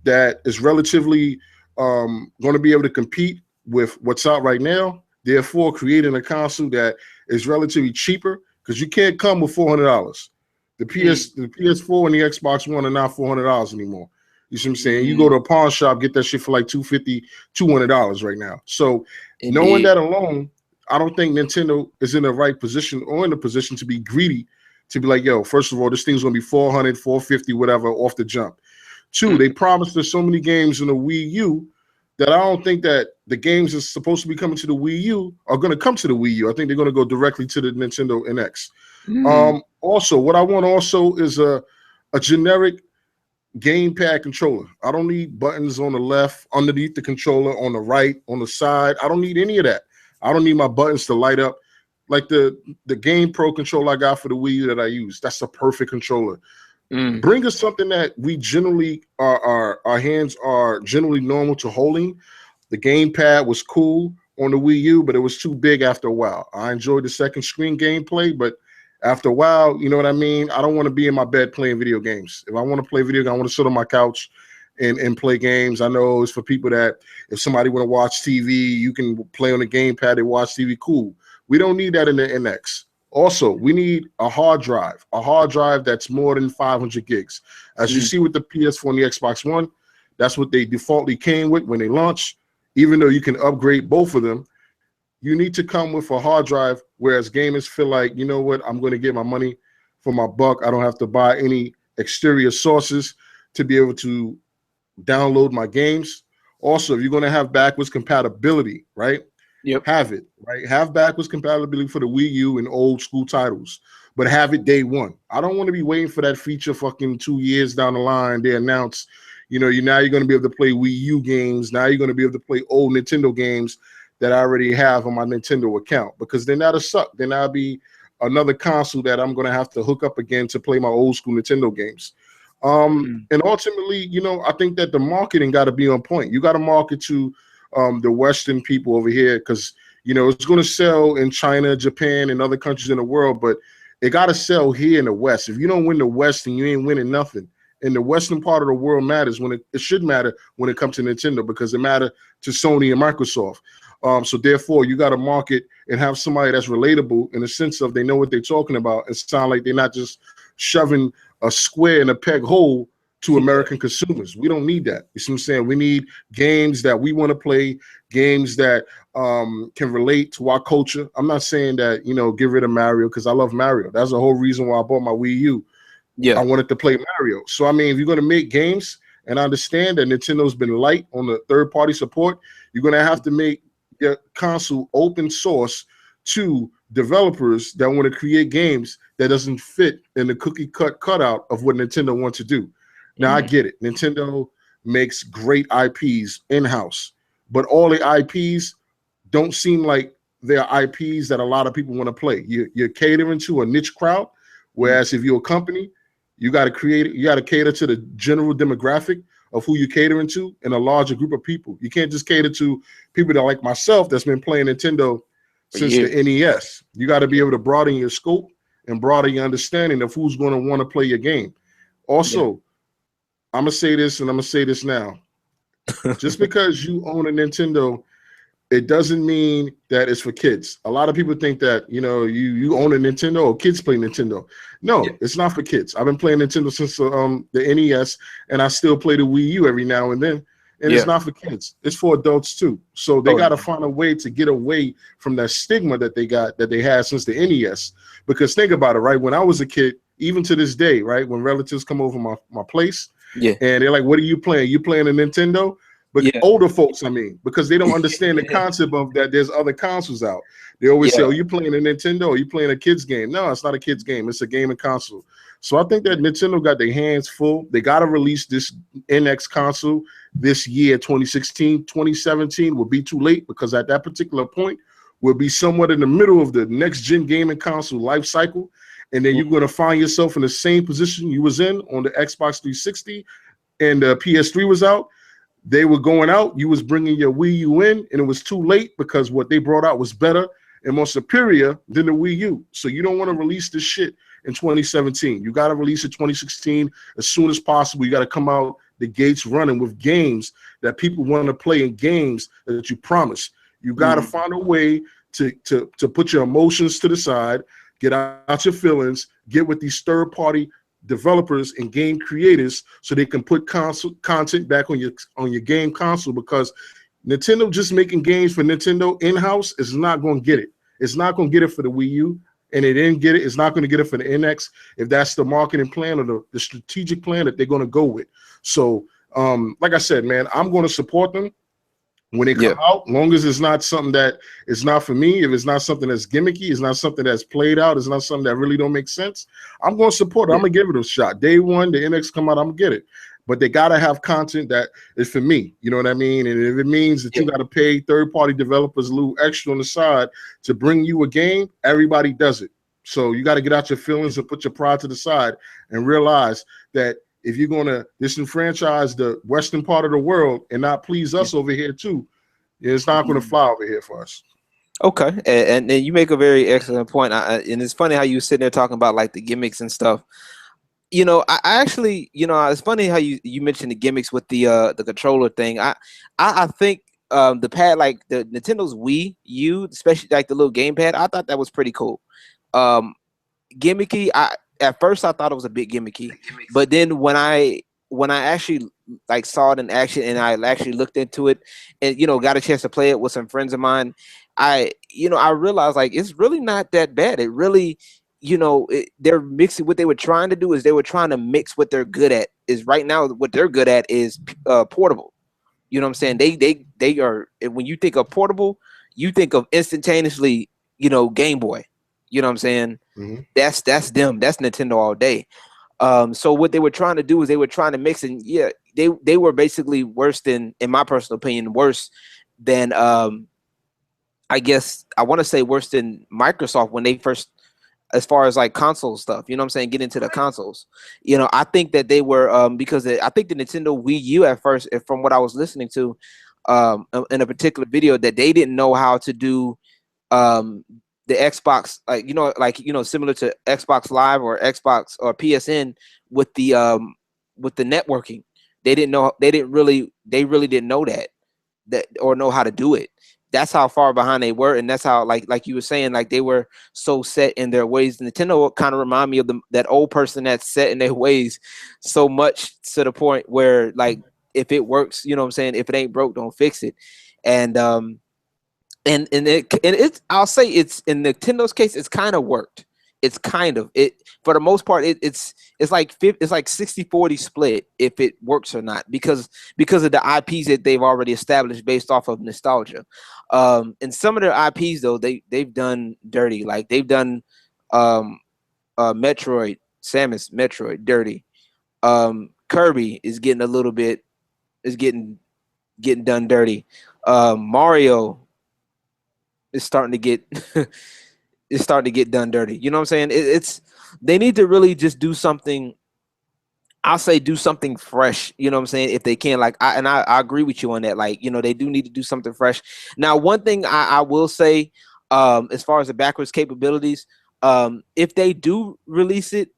that is relatively going to be able to compete with what's out right now. Therefore, creating a console that is relatively cheaper because you can't come with $400. The PS4 and the Xbox One are not $400 anymore. You see what I'm saying? You go to a pawn shop, get that shit for like $250, $200 right now. So knowing
indeed.
that alone, I don't think Nintendo is in the right position or in the position to be greedy to be like, yo, first of all, this thing's going to be 400, 450, whatever, off the jump. Two, they promised us so many games in the Wii U that I don't think that the games that's supposed to be coming to the Wii U are going to come to the Wii U. I think they're going to go directly to the Nintendo NX. Also, what I want also is a generic gamepad controller. I don't need buttons on the left, underneath the controller, on the right, on the side. I don't need any of that. I don't need my buttons to light up. Like the Game Pro controller I got for the Wii U that I use. That's the perfect controller. Bring us something that we generally our hands are generally normal to holding. The gamepad was cool on the Wii U, but it was too big after a while. I enjoyed the second screen gameplay, but after a while, you know what I mean? I don't want to be in my bed playing video games. If I want to play video games, I want to sit on my couch and play games. I know it's for people that if somebody want to watch TV, you can play on the gamepad and watch TV. Cool. We don't need that in the NX. Also, we need a hard drive that's more than 500 gigs. As you see with the PS4 and the Xbox One, that's what they defaultly came with when they launched. Even though you can upgrade both of them, you need to come with a hard drive, whereas gamers feel like, you know what, I'm going to get my money for my buck. I don't have to buy any exterior sources to be able to download my games. Also, if you're going to have backwards compatibility, right?
Yep.
Have it, right? Have backwards compatibility for the Wii U and old school titles, but have it day one. I don't want to be waiting for that feature fucking 2 years down the line. They announce, you're going to be able to play Wii U games. Now you're going to be able to play old Nintendo games that I already have on my Nintendo account, because then that'll suck. Then that'll be another console that I'm going to have to hook up again to play my old school Nintendo games. And ultimately, I think that the marketing got to be on point. You got to market to the Western people over here, because it's going to sell in China, Japan, and other countries in the world, but it got to sell here in the West. If you don't win the West, then you ain't winning nothing. And the Western part of the world matters when it should matter when it comes to Nintendo, because it matters to Sony and Microsoft. So therefore, you got to market and have somebody that's relatable in the sense of they know what they're talking about and sound like they're not just shoving a square in a peg hole to American consumers. We don't need that. You see what I'm saying? We need games that we want to play, games that can relate to our culture. I'm not saying that, get rid of Mario, because I love Mario. That's the whole reason why I bought my Wii U.
Yeah.
I wanted to play Mario. So, I mean, if you're going to make games, And I understand that Nintendo's been light on the third-party support. You're going to have to make your console open source to developers that want to create games that doesn't fit in the cookie cutout of what Nintendo wants to do. Now, I get it. Nintendo makes great IPs in-house, but all the IPs don't seem like they're IPs that a lot of people want to play. You're catering to a niche crowd, whereas if you're a company, you got to cater to the general demographic of who you're catering to and a larger group of people. You can't just cater to people that like myself that's been playing Nintendo since the NES. You got to be able to broaden your scope and broaden your understanding of who's going to want to play your game. Also, I'm going to say this, and I'm going to say this now. Just because you own a Nintendo, it doesn't mean that it's for kids. A lot of people think that, you own a Nintendo or kids play Nintendo. No, it's not for kids. I've been playing Nintendo since the NES, and I still play the Wii U every now and then. And it's not for kids. It's for adults too. So they got to find a way to get away from that stigma that they had since the NES. Because think about it, right? When I was a kid, even to this day, right, when relatives come over my place, and they're like, "What are you playing? You playing a Nintendo?" But older folks, I mean, because they don't understand the concept of that there's other consoles out. They always say, "Oh, you playing a Nintendo or you playing a kid's game?" No, it's not a kid's game. It's a gaming console. So I think that Nintendo got their hands full. They got to release this NX console this year, 2016. 2017 will be too late because at that particular point, we'll be somewhat in the middle of the next-gen gaming console life cycle. And then you're going to find yourself in the same position you was in on the Xbox 360 and the PS3 was out. They were going out. You was bringing your Wii U in, and it was too late because what they brought out was better and more superior than the Wii U. So you don't want to release this shit in 2017. You got to release it 2016 as soon as possible. You got to come out the gates running with games that people want to play and games that you promise. You got to find a way to put your emotions to the side, get out your feelings, get with these third-party developers and game creators so they can put content back on your game console, because Nintendo just making games for Nintendo in-house is not going to get it. It's not going to get it for the Wii U, and it didn't get it. It's not going to get it for the NX if that's the marketing plan or the strategic plan that they're going to go with. So, like I said, man, I'm going to support them when they come out, long as it's not something that is not for me. If it's not something that's gimmicky, it's not something that's played out, it's not something that really don't make sense, I'm going to support it. I'm going to give it a shot. Day one, the NX come out, I'm going to get it. But they got to have content that is for me. You know what I mean? And if it means that you got to pay third-party developers a little extra on the side to bring you a game, everybody does it. So you got to get out your feelings and put your pride to the side and realize that if you're going to disenfranchise the Western part of the world and not please us over here too, it's not going to fly over here for us.
Okay, and you make a very excellent point. And it's funny how you sitting there talking about like the gimmicks and stuff. I actually, it's funny how you mentioned the gimmicks with the controller thing. I think the pad, like the Nintendo's Wii U, especially like the little gamepad, I thought that was pretty cool. Gimmicky. At first I thought it was a bit gimmicky, but then when I actually like saw it in action and I actually looked into it and got a chance to play it with some friends of mine, I realized like it's really not that bad. It really, they're mixing. What they were trying to do is they were trying to mix what they're good at. Is right now what they're good at is portable. You know what I'm saying? They are, when you think of portable, you think of instantaneously, Game Boy. You know what I'm saying?
Mm-hmm.
That's them. That's Nintendo all day. So what they were trying to do is they were trying to mix, and they were basically worse than, in my personal opinion, worse than I guess I want to say worse than Microsoft when they first, as far as like console stuff, you know what I'm saying, get into the consoles. I think that they were because I think the Nintendo Wii U at first, from what I was listening to in a particular video, that they didn't know how to do the Xbox, similar to Xbox Live or Xbox or PSN with the networking. They really didn't know that or know how to do it. That's how far behind they were, and that's how like you were saying, like they were so set in their ways. Nintendo kind of remind me of that old person that's set in their ways so much to the point where like if it works, you know what I'm saying, if it ain't broke, don't fix it. And it's I'll say it's in Nintendo's case, it's kind of worked. It's kind of it for the most part. It's like it's like 60-40 split if it works or not because of the IPs that they've already established based off of nostalgia. And some of their IPs though they've done dirty. Like they've done Metroid, Samus Metroid dirty. Kirby is getting a little bit is getting done dirty. Mario is starting to get is starting to get done dirty. You know what I'm saying? It's they need to really just do something. I'll say do something fresh. You know what I'm saying? If they can, like, I agree with you on that. Like, you know, they do need to do something fresh. Now, one thing I will say, as far as the backwards capabilities, if they do release it,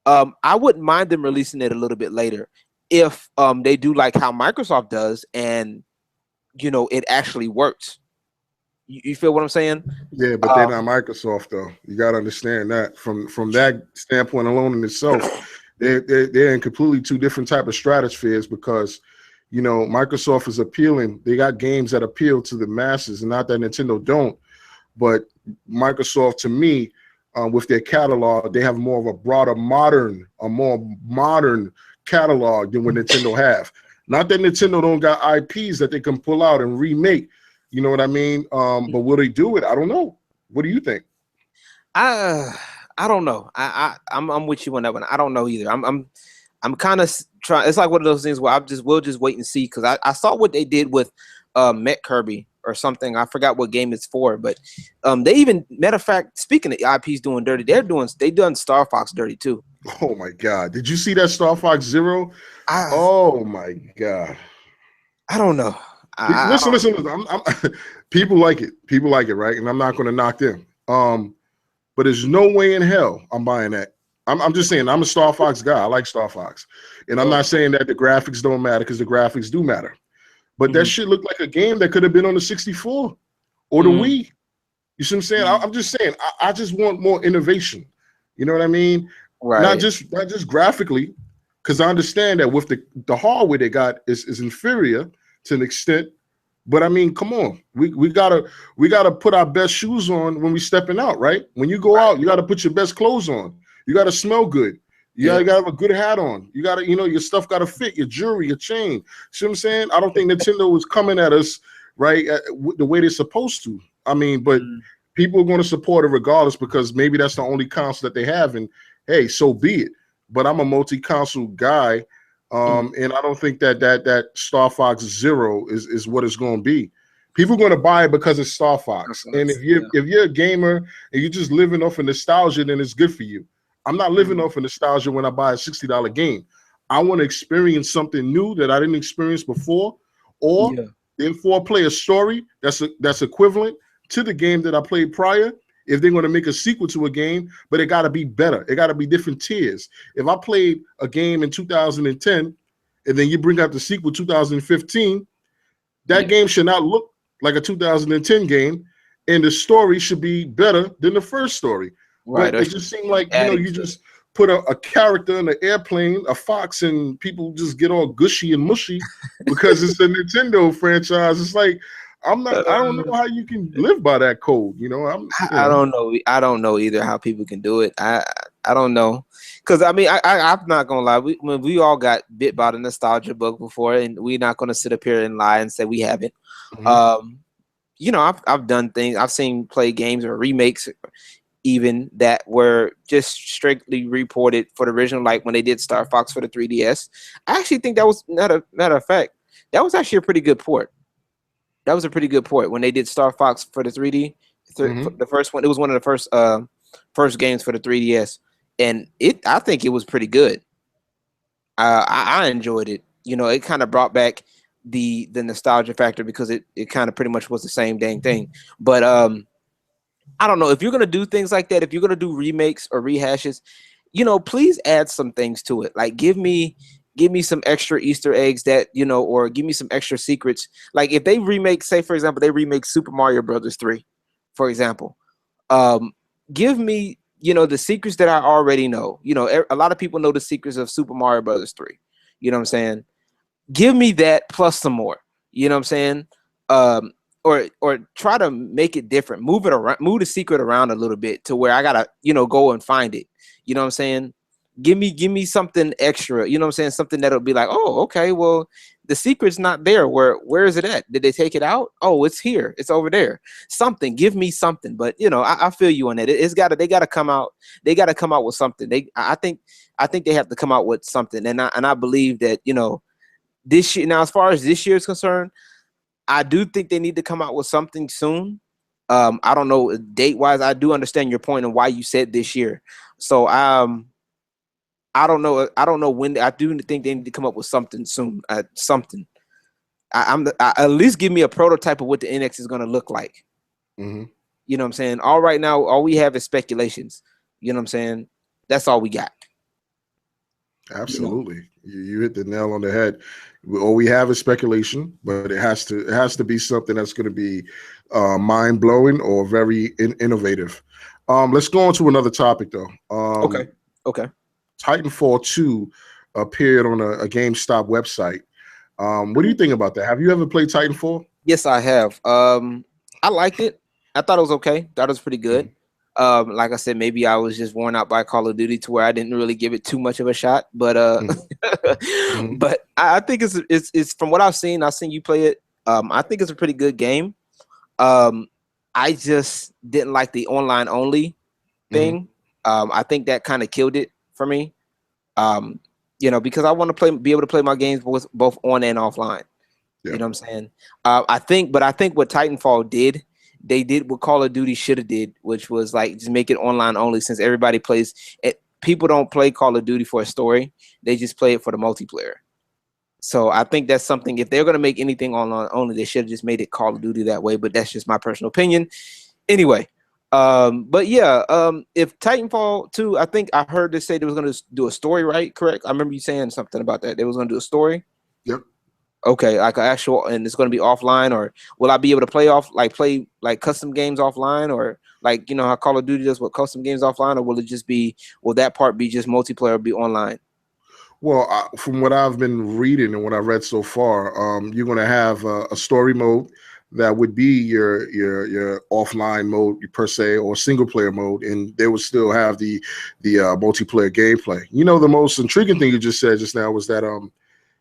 I wouldn't mind them releasing it a little bit later if they do like how Microsoft does, and you know, it actually works. You feel what I'm saying?
Yeah, but they're not Microsoft though. You got to understand that from that standpoint alone in itself, they're in completely two different type of stratospheres because, you know, Microsoft is appealing. They got games that appeal to the masses, and not that Nintendo don't. But Microsoft, to me, with their catalog, they have more of a more modern catalog than what Nintendo have. Not that Nintendo don't got IPs that they can pull out and remake. You know what I mean? But will they do it? I don't know. What do you think?
I don't know. I'm with you on that one. I don't know either. I'm kind of trying. It's like one of those things where we'll just wait and see because I saw what they did with Met Kirby or something. I forgot what game it's for, but they even, matter of fact, speaking of IPs doing dirty, they done Star Fox dirty too.
Oh my God! Did you see that Star Fox Zero? Oh my God!
I don't know.
Listen. People like it. People like it, right? And I'm not going to knock them. But there's no way in hell I'm buying that. I'm just saying I'm a Star Fox guy. I like Star Fox, and I'm not saying that the graphics don't matter because the graphics do matter. But that shit looked like a game that could have been on the 64 or the Wii. You see what I'm saying? I'm just saying I just want more innovation. You know what I mean?
Right.
Not just graphically, because I understand that with the hardware they got is inferior to an extent. But I mean, come on, we gotta put our best shoes on when we stepping out, right? When you go out, you gotta put your best clothes on. You gotta smell good. You gotta have a good hat on. You gotta, you know, your stuff gotta fit, your jewelry, your chain. See what I'm saying? I don't think Nintendo was coming at us right the way they're supposed to. I mean, but people are going to support it regardless because maybe that's the only console that they have, and hey, so be it. But I'm a multi-console guy. And I don't think that Star Fox Zero is what it's going to be. People are going to buy it because it's Star Fox. And if you're a gamer and you're just living off of nostalgia, then it's good for you. I'm not living off of nostalgia when I buy a $60 game. I want to experience something new that I didn't experience before, or then for play a story that's equivalent to the game that I played prior. If they're going to make a sequel to a game, but it got to be better. It got to be different tiers. If I played a game in 2010 and then you bring out the sequel 2015, that game should not look like a 2010 game, and the story should be better than the first story. Right. But it just seemed like, you know, you just put a character in an airplane, a fox, and people just get all gushy and mushy because it's a Nintendo franchise. It's like, I don't know how you can live by that code. You know,
I don't know. I don't know either how people can do it. I don't know. Because, I mean, I'm not going to lie. We all got bit by the nostalgia bug before, and we're not going to sit up here and lie and say we haven't. You know, I've done things. I've seen play games or remakes even that were just strictly reported for the original, like when they did Star Fox for the 3DS. I actually think that was, matter of fact, that was actually a pretty good port. That was a pretty good port when they did Star Fox for the 3D. The first one, it was one of the first games for the 3DS, and I think it was pretty good. I enjoyed it. You know, it kind of brought back the nostalgia factor because it kind of pretty much was the same dang thing. But I don't know if you're gonna do things like that. If you're gonna do remakes or rehashes, you know, please add some things to it. Like give me some extra Easter eggs that, you know, or give me some extra secrets. Like if they remake, say for example, they remake Super Mario Brothers 3, for example, give me, you know, the secrets that I already know. You know, a lot of people know the secrets of Super Mario Brothers 3. You know what I'm saying? Give me that plus some more. You know what I'm saying? or try to make it different. Move it around, move the secret around a little bit to where I gotta, go and find it. You know what I'm saying? Give me something extra. You know what I'm saying? Something that'll be like, oh, okay, well, the secret's not there. Where is it at? Did they take it out? Oh, it's here. It's over there. Something. Give me something. But I feel you on that. They gotta come out. They gotta come out with something. I think they have to come out with something. And I believe that, this year. Now, as far as this year is concerned, I do think they need to come out with something soon. I don't know date wise. I do understand your point and why you said this year. So I don't know. I don't know when. I do think they need to come up with something soon. Something. At least give me a prototype of what the NX is going to look like.
Mm-hmm.
You know what I'm saying? All right now, all we have is speculations. You know what I'm saying? That's all we got.
Absolutely. You hit the nail on the head. All we have is speculation, but it has to be something that's going to be mind blowing or very innovative. Let's go on to another topic though.
Okay.
Titanfall 2 appeared on a GameStop website. What do you think about that? Have you ever played Titanfall?
Yes, I have. I liked it. I thought it was okay. Thought it was pretty good. Like I said, maybe I was just worn out by Call of Duty to where I didn't really give it too much of a shot. But but I think it's from what I've seen you play it. I think it's a pretty good game. I just didn't like the online only thing. I think that kind of killed it for me. Because I want to be able to play my games both on and offline. Yeah. You know what I'm saying? I think what Titanfall did, they did what Call of Duty should have did, which was like just make it online only, since everybody plays it. People don't play Call of Duty for a story. They just play it for the multiplayer. So I think that's something, if they're going to make anything online only, they should have just made it Call of Duty that way. But that's just my personal opinion. Anyway, but yeah, if Titanfall 2, I think I heard they say they was going to do a story, right? Correct? I remember you saying something about that. They was going to do a story.
Yep.
Okay, like an actual, and it's going to be offline, or will I be able to play custom games offline, or like, how Call of Duty does with custom games offline, or will that part be just multiplayer or be online?
Well, from what I've been reading and what I've read so far, you're going to have a story mode that would be your offline mode per se, or single player mode, and they would still have the multiplayer gameplay. The most intriguing thing you just said just now was that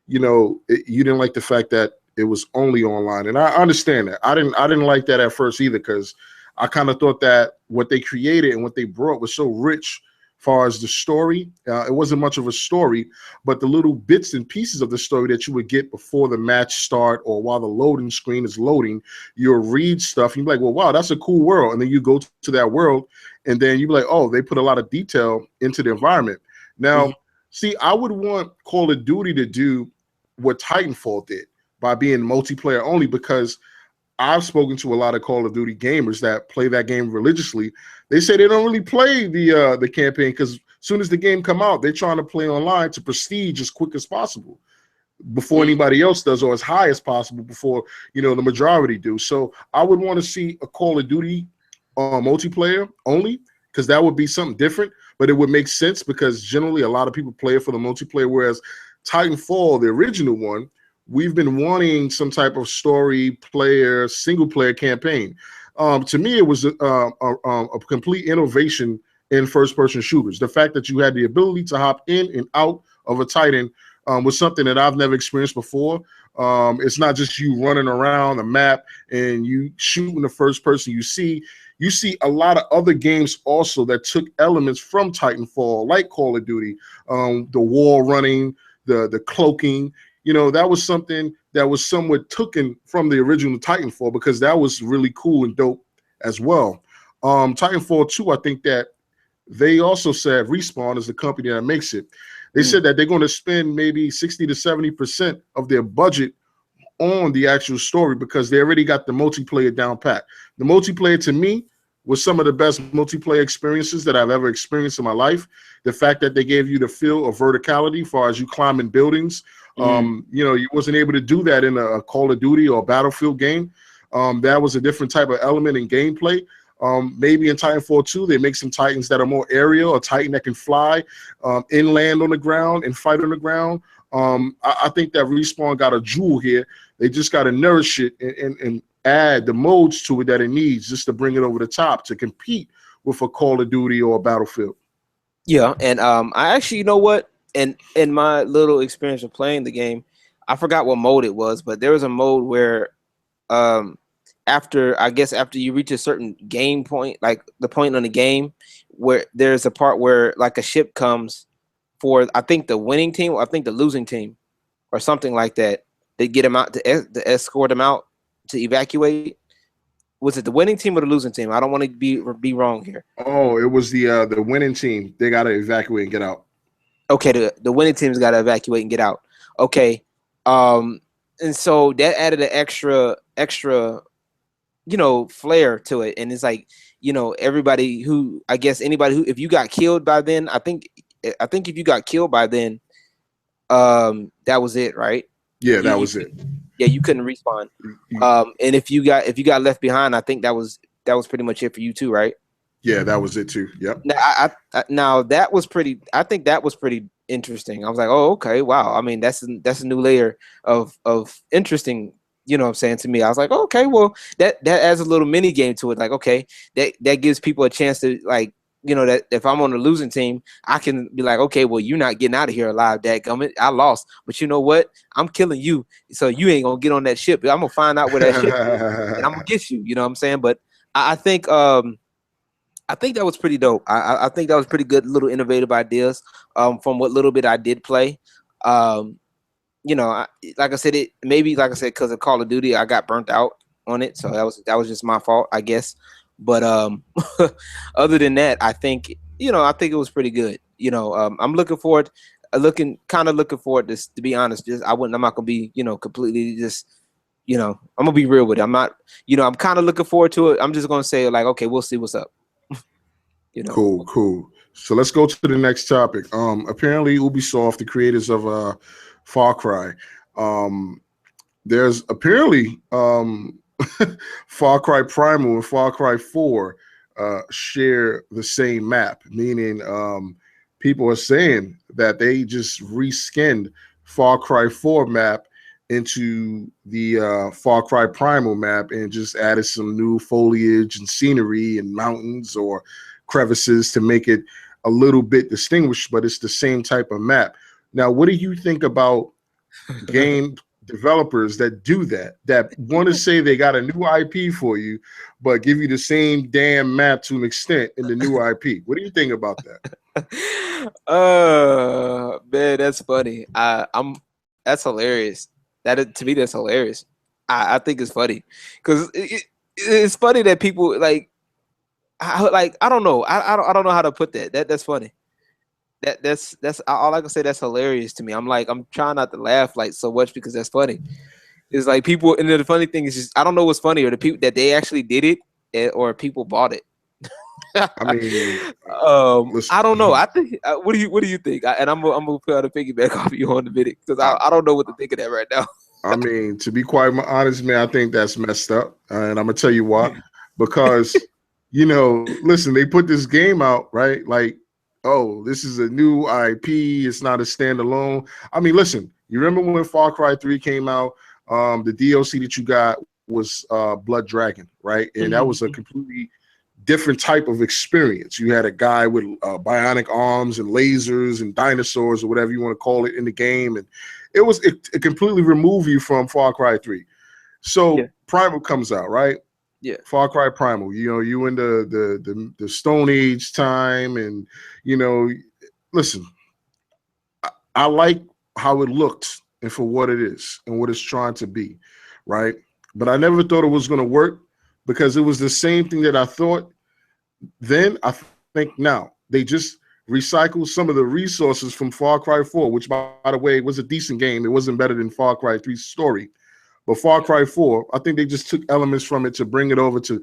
you didn't like the fact that it was only online, and I understand that. I didn't like that at first either, because I kind of thought that what they created and what they brought was so rich. Far as the story, it wasn't much of a story, but the little bits and pieces of the story that you would get before the match start or while the loading screen is loading, you'll read stuff and you're like, well, wow, that's a cool world. And then you go to that world and then you're like, oh, they put a lot of detail into the environment. Now, see, I would want Call of Duty to do what Titanfall did by being multiplayer only, because I've spoken to a lot of Call of Duty gamers that play that game religiously. They say they don't really play the campaign, because as soon as the game come out, they're trying to play online to prestige as quick as possible before anybody else does, or as high as possible before the majority do. So I would want to see a Call of Duty multiplayer only, because that would be something different, but it would make sense because generally a lot of people play it for the multiplayer, whereas Titanfall, the original one, we've been wanting some type of story player, single player campaign. To me, it was a complete innovation in first person shooters. The fact that you had the ability to hop in and out of a Titan was something that I've never experienced before. It's not just you running around the map and you shooting the first person you see. You see a lot of other games also that took elements from Titanfall, like Call of Duty, the wall running, the cloaking. That was something that was somewhat taken from the original Titanfall, because that was really cool and dope as well. Titanfall 2, I think that they also said, Respawn is the company that makes it. They said that they're going to spend maybe 60 to 70% of their budget on the actual story, because they already got the multiplayer down pat. The multiplayer, to me, was some of the best multiplayer experiences that I've ever experienced in my life. The fact that they gave you the feel of verticality as far as you climbing buildings. You wasn't able to do that in a Call of Duty or a Battlefield game. That was a different type of element in gameplay. Maybe in Titanfall 2, they make some Titans that are more aerial, a Titan that can fly inland on the ground and fight on the ground. I think that Respawn got a jewel here. They just got to nourish it add the modes to it that it needs just to bring it over the top to compete with a Call of Duty or a Battlefield.
Yeah, and I actually, you know what? And in my little experience of playing the game, I forgot what mode it was, but there was a mode where um after you reach a certain game point, like the point on the game, where there's a part where like a ship comes for I think the winning team or I think the losing team or something like that. They get them out to escort them out to evacuate. Was it the winning team or the losing team? I don't want to be wrong here.
Oh, it was the winning team. They got to evacuate and get out.
Okay, the winning team's got to evacuate and get out. Okay, and so that added an extra flair to it, and it's like everybody who I guess anybody who if you got killed by then, I think if you got killed by then, that was it, right?
Yeah, that was it.
Yeah, you couldn't respawn. And if you got left behind, I think that was pretty much it for you too, right?
Yeah, that was it too. Yep.
Now that was pretty. I think that was pretty interesting. I was like, oh, okay, wow. I mean, that's a new layer of interesting. You know what I'm saying to me? I was like, oh, okay, well, that adds a little mini game to it. Like, okay, that gives people a chance to like, that if I'm on the losing team, I can be like, okay, well, you're not getting out of here alive, dadgummit. I lost, but you know what? I'm killing you, so you ain't gonna get on that ship. I'm gonna find out where that ship is, and I'm gonna get you. You know what I'm saying? But I think that was pretty dope. I think that was pretty good, little innovative ideas. From what little bit I did play, like I said, because of Call of Duty, I got burnt out on it, so that was just my fault, I guess. But other than that, I think it was pretty good. I'm looking forward to be honest. I'm not gonna be completely just. I'm gonna be real with it. I'm not. I'm kind of looking forward to it. I'm just gonna say like, okay, we'll see what's up.
Cool. So let's go to the next topic. Apparently Ubisoft, the creators of Far Cry, there's apparently Far Cry Primal and Far Cry 4 share the same map, meaning people are saying that they just reskinned Far Cry 4 map into the Far Cry Primal map and just added some new foliage and scenery and mountains or crevices to make it a little bit distinguished, but it's the same type of map. Now, what do you think about game developers that do that want to say they got a new IP for you, but give you the same damn map to an extent in the new IP? What do you think about that?
Man, that's funny. That's hilarious. To me, that's hilarious. I think it's funny because it's funny that people like. I don't know. I don't know how to put that. That's funny. That's all I can say. That's hilarious to me. I'm trying not to laugh like so much because that's funny. It's like people, and the funny thing is just I don't know what's funnier, the people that they actually did it or people bought it.
I mean,
I don't know. I think. What do you think? And I'm gonna put out a piggyback off you on the minute because I don't know what to think of that right now.
I mean, to be quite honest, man, I think that's messed up, and I'm gonna tell you why. Because listen, they put this game out, right? Like, oh, this is a new IP. It's not a standalone. I mean, listen, you remember when Far Cry 3 came out? The DLC that you got was Blood Dragon, right? And that was a completely different type of experience. You had a guy with bionic arms and lasers and dinosaurs or whatever you want to call it in the game. And it completely removed you from Far Cry 3. So Primal comes out, right?
Yeah,
Far Cry Primal. You in the Stone Age time, and listen, I like how it looked and for what it is and what it's trying to be, right? But I never thought it was going to work because it was the same thing that I thought then. I think now they just recycled some of the resources from Far Cry 4, which by the way was a decent game. It wasn't better than Far Cry 3's story. But Far Cry 4, I think they just took elements from it to bring it over to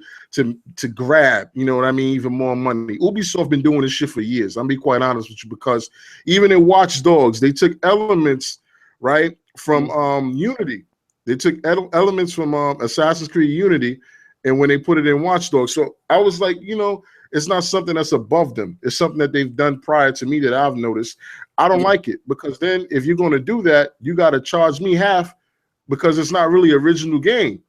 grab, even more money. Ubisoft been doing this shit for years. I'm be quite honest with you, because even in Watch Dogs, they took elements, right, from Unity. They took elements from Assassin's Creed Unity, and when they put it in Watch Dogs. So I was like, it's not something that's above them. It's something that they've done prior to me that I've noticed. I don't like it, because then if you're going to do that, you got to charge me half, because it's not really original game.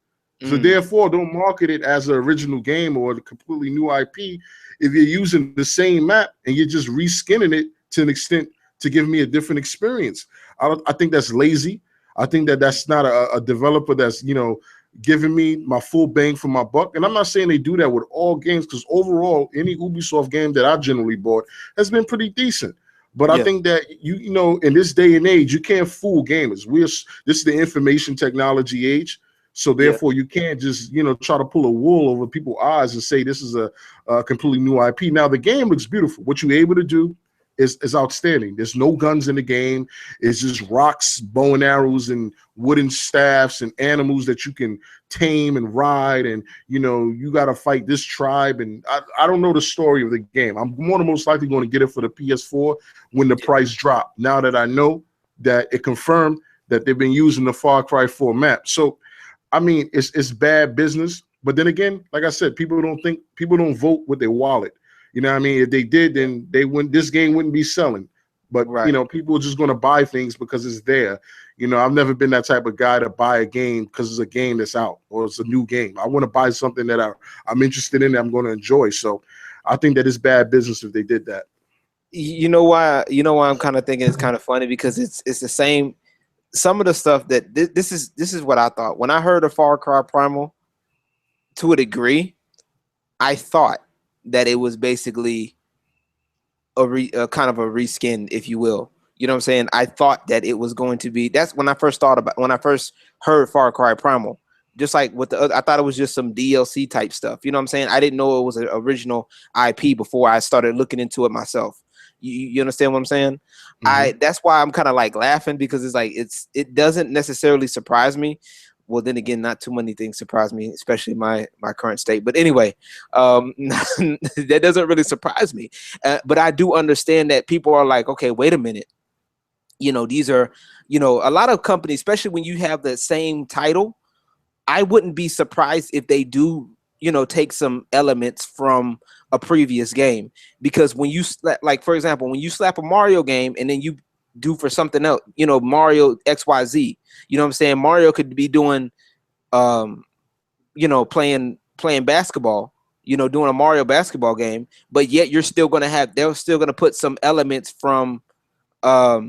So therefore, don't market it as an original game or a completely new IP if you're using the same map and you're just reskinning it to an extent to give me a different experience. I think that's lazy. I think that that's not a developer that's, giving me my full bang for my buck. And I'm not saying they do that with all games, because overall, any Ubisoft game that I generally bought has been pretty decent. But I think that in this day and age, you can't fool gamers. This is the information technology age. So therefore, you can't just try to pull a wool over people's eyes and say this is a completely new IP. Now the game looks beautiful. What you're able to do is outstanding. There's no guns in the game. It's just rocks, bow and arrows, and wooden staffs and animals that you can tame and ride. And you got to fight this tribe. And I don't know the story of the game. I'm more than most likely going to get it for the PS4 when the price drop. Now that I know that it confirmed that they've been using the Far Cry 4 map. So I mean, it's bad business. But then again, like I said, people don't vote with their wallet. You know what I mean? If they did, then this game wouldn't be selling. But people are just going to buy things because it's there. I've never been that type of guy to buy a game because it's a game that's out or it's a new game. I want to buy something that I'm interested in, that I'm going to enjoy. So I think that it's bad business if they did that.
You know why I'm kind of thinking it's kind of funny, because it's the same. Some of the stuff that this is what I thought when I heard of Far Cry Primal. To a degree, I thought that it was basically a kind of a reskin, if you will. You know what I'm saying? I thought that it was going to be. That's when I first heard Far Cry Primal. Just like with the other, I thought it was just some DLC type stuff. You know what I'm saying? I didn't know it was an original IP before I started looking into it myself. You understand what I'm saying? That's why I'm kind of like laughing, because it's like it doesn't necessarily surprise me. Well, then again, not too many things surprise me, especially my current state. But anyway, that doesn't really surprise me. But I do understand that people are like, okay, wait a minute. These are, a lot of companies, especially when you have the same title. I wouldn't be surprised if they do, take some elements from a previous game, because when you like, for example, when you slap a Mario game and then you do for something else, Mario XYZ, you know what I'm saying? Mario could be doing, playing basketball, doing a Mario basketball game, but yet they're still going to put some elements from, I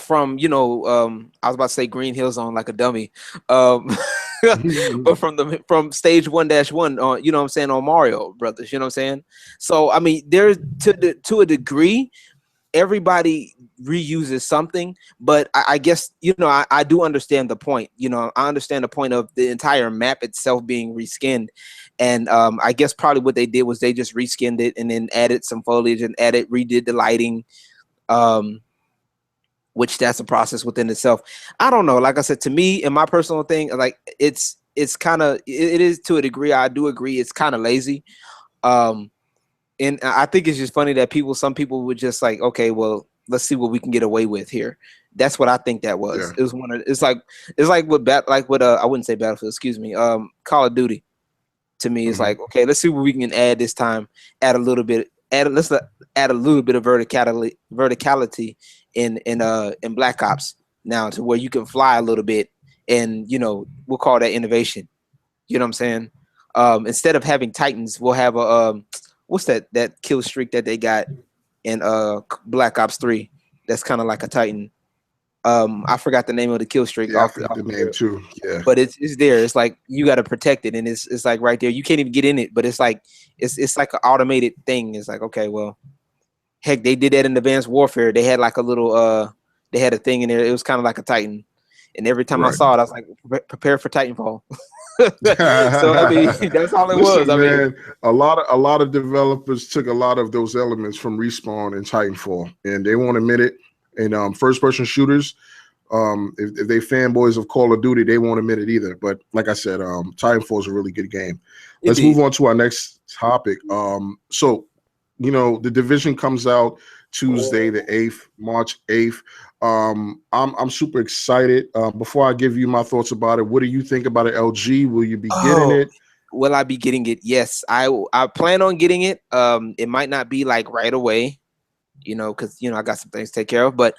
was about to say Green Hill Zone like a dummy, but from stage 1-1 on, you know what I'm saying, on Mario Brothers, you know what I'm saying? So I mean, there's to a degree, everybody reuses something, but I guess I do understand the point. I understand the point of the entire map itself being reskinned, and I guess probably what they did was they just reskinned it and then added some foliage and redid the lighting, which that's a process within itself. I don't know. Like I said, to me, in my personal thing, like it's kind of, it is to a degree. I do agree. It's kind of lazy. And I think it's just funny that some people would just like, okay, well, let's see what we can get away with here. That's what I think that was.
Yeah.
It was it's like with I wouldn't say Battlefield, excuse me. Call of Duty. To me, it's like, okay, let's see what we can add this time. Let's add a little bit of verticality in Black Ops now, to where you can fly a little bit, and we'll call that innovation. You know what I'm saying? Instead of having Titans, we'll have a what's that kill streak that they got in Black Ops 3? That's kind of like a Titan. I forgot the name of the kill streak.
Yeah, I forgot the name too. Yeah,
but it's there. It's like you got to protect it, and it's like right there. You can't even get in it, but it's like it's like an automated thing. It's like, okay, well, heck, they did that in Advanced Warfare. They had like a little they had a thing in there. It was kind of like a Titan, and every time I saw it, I was like, prepare for Titanfall. So I mean, that's all it was. I mean,
a lot of developers took a lot of those elements from Respawn and Titanfall, and they won't admit it. And first-person shooters, if they fanboys of Call of Duty, they won't admit it either. But like I said, Titanfall is a really good game. Let's move on to our next topic. So, the Division comes out Tuesday, the 8th, March 8th. I'm super excited. Before I give you my thoughts about it, what do you think about it, LG? Will you be getting it?
Will I be getting it? Yes, I plan on getting it. It might not be like right away, because I got some things to take care of. But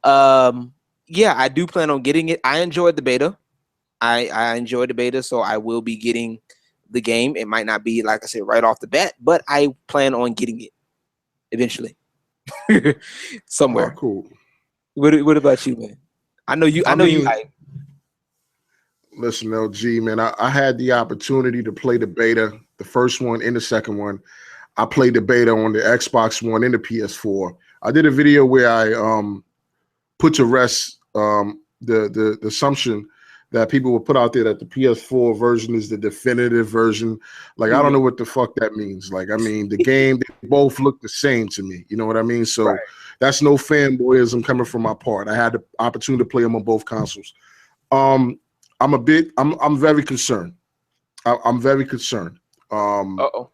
yeah, I do plan on getting it. I enjoyed the beta. I enjoy the beta, so I will be getting the game. It might not be, like I said, right off the bat, but I plan on getting it eventually.
Oh,
Somewhere.
cool.
What about you, man? I
I
know you
mean,
like.
listen, LG, man, I had the opportunity to play the beta, the first one and the second one. I played the beta on the Xbox One and the PS4. I did a video where I put to rest the assumption that people will put out there that the PS4 version is the definitive version. Like, I don't know
Mhm.
what the fuck that means. Like, I mean, the game, they both look the same to me. You know what I mean? So
Right.
that's no fanboyism coming from my part. I had the opportunity to play them on both consoles. Um, I'm very concerned. I'm very concerned. Um,
Uh-oh.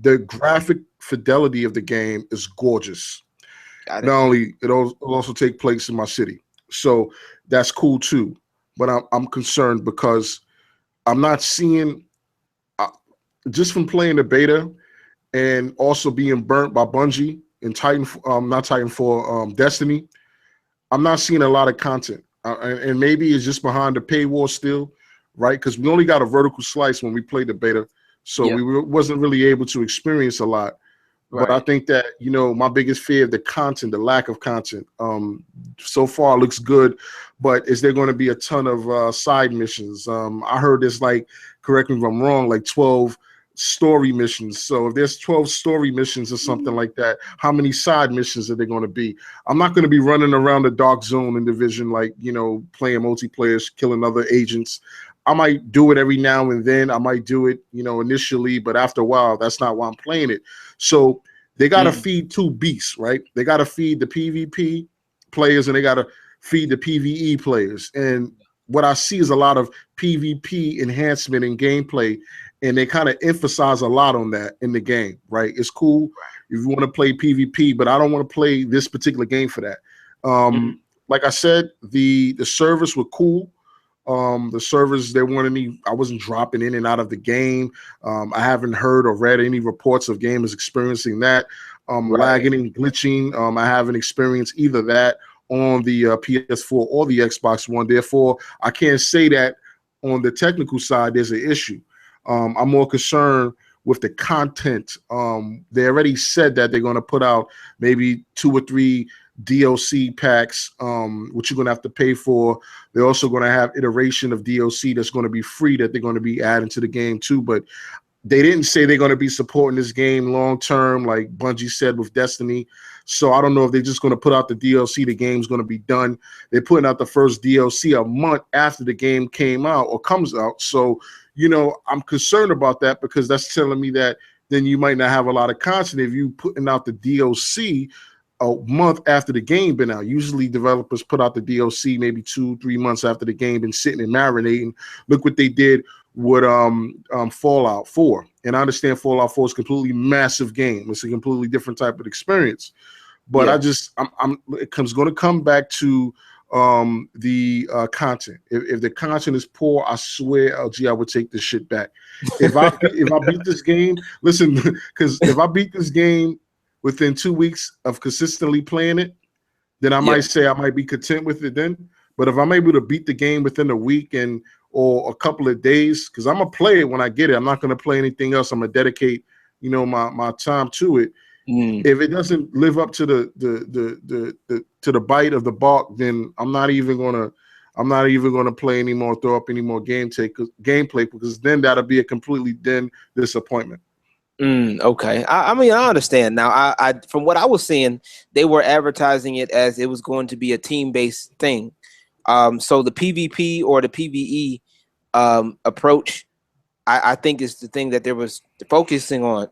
the graphic fidelity of the game is gorgeous.
Got it.
Not only it'll also take place in my city, so that's cool too. But I'm concerned because I'm not seeing uh, just from playing the beta and also being burnt by Bungie and Titan, not Titanfall, Destiny. I'm not seeing a lot of content, and maybe it's just behind the paywall still, right? Because we only got a vertical slice when we played the beta, so
Yeah.
we wasn't really able to experience a lot. But I
Right.
think that, my biggest fear of the content, the lack of content, so far looks good. But is there going to be a ton of side missions? I heard there's like, correct me if I'm wrong, like 12 story missions. So if there's 12 story missions or something like that, how many side missions are there going to be? I'm not going to be running around the dark zone in Division, like, playing multiplayer, killing other agents. I might do it every now and then. I might do it, initially, but after a while, that's not why I'm playing it. So they got to
Mm.
feed two beasts, right? They got to feed the PvP players and they got to feed the PvE players. And what I see is a lot of PvP enhancement in gameplay, and they kind of emphasize a lot on that in the game, right? It's cool if you want to play PvP, but I don't want to play this particular game for that.
Mm.
Like I said, the servers were cool. The servers, they weren't any, I wasn't dropping in and out of the game. I haven't heard or read any reports of gamers experiencing that.
Right.
Lagging and glitching. I haven't experienced either that on the PS4 or the Xbox One. Therefore, I can't say that on the technical side there's an issue. I'm more concerned with the content. They already said that they're going to put out maybe 2 or 3 DLC packs, which you're going to have to pay for. They're also going to have iteration of DLC that's going to be free that they're going to be adding to the game too. But they didn't say they're going to be supporting this game long term, like Bungie said with Destiny. So I don't know if they're just going to put out the DLC. The game's going to be done. They're putting out the first DLC a month after the game came out or comes out. So, I'm concerned about that because that's telling me that then you might not have a lot of content if you putting out the DLC a month after the game been out. Usually developers put out the DLC maybe 2-3 months after the game been sitting and marinating. Look what they did with Fallout 4. And I understand Fallout 4 is a completely massive game. It's a completely different type of experience. But
Yeah.
it's going to come back to the content. If the content is poor, I swear, LG, I would take this shit back. If I beat this game, listen, because if I beat this game within 2 weeks of consistently playing it, then I
Yeah.
might say I might be content with it then. But if I'm able to beat the game within a week and or a couple of days, because I'm gonna play it when I get it. I'm not gonna play anything else. I'm gonna dedicate, my time to it.
Mm.
If it doesn't live up to the bite of the bark, then I'm not even gonna play anymore, throw up any more gameplay because then that'll be a completely then disappointment.
Okay. I mean, I understand now. I from what I was seeing, they were advertising it as it was going to be a team-based thing. So the PvP or the PvE approach, I think is the thing that there was focusing on.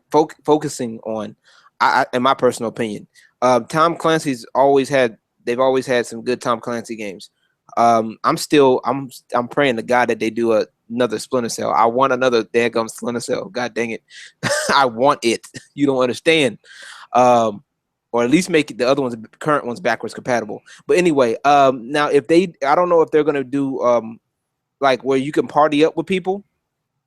In my personal opinion, Tom Clancy's always had they've always had some good Tom Clancy games. I'm praying to God that they do another Splinter Cell. I want another daggum Splinter Cell. God dang it, I want it. You don't understand. Or at least make it, the other ones, current ones, backwards compatible. But anyway, now if they, I don't know if they're gonna do like where you can party up with people.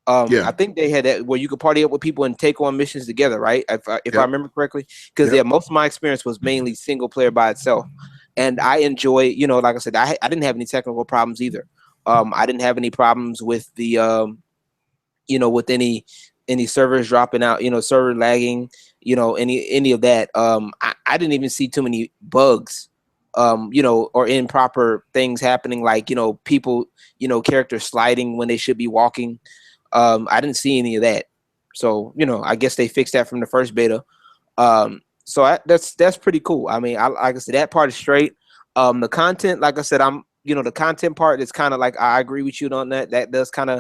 I
Yeah.
think they had that where you could party up with people and take on missions together, right? If I
Yep.
remember correctly, because yeah,
Yep.
most of my experience was mainly single player by itself, and I enjoy, like I said, I didn't have any technical problems either. I didn't have any problems with the with any servers dropping out, server lagging, any of that. I didn't even see too many bugs, or improper things happening, like, people, characters sliding when they should be walking. I didn't see any of that. So, I guess they fixed that from the first beta. That's pretty cool. I mean, like I said, that part is straight. The content, like I said, the content part is kind of like, I agree with you on that. That does kind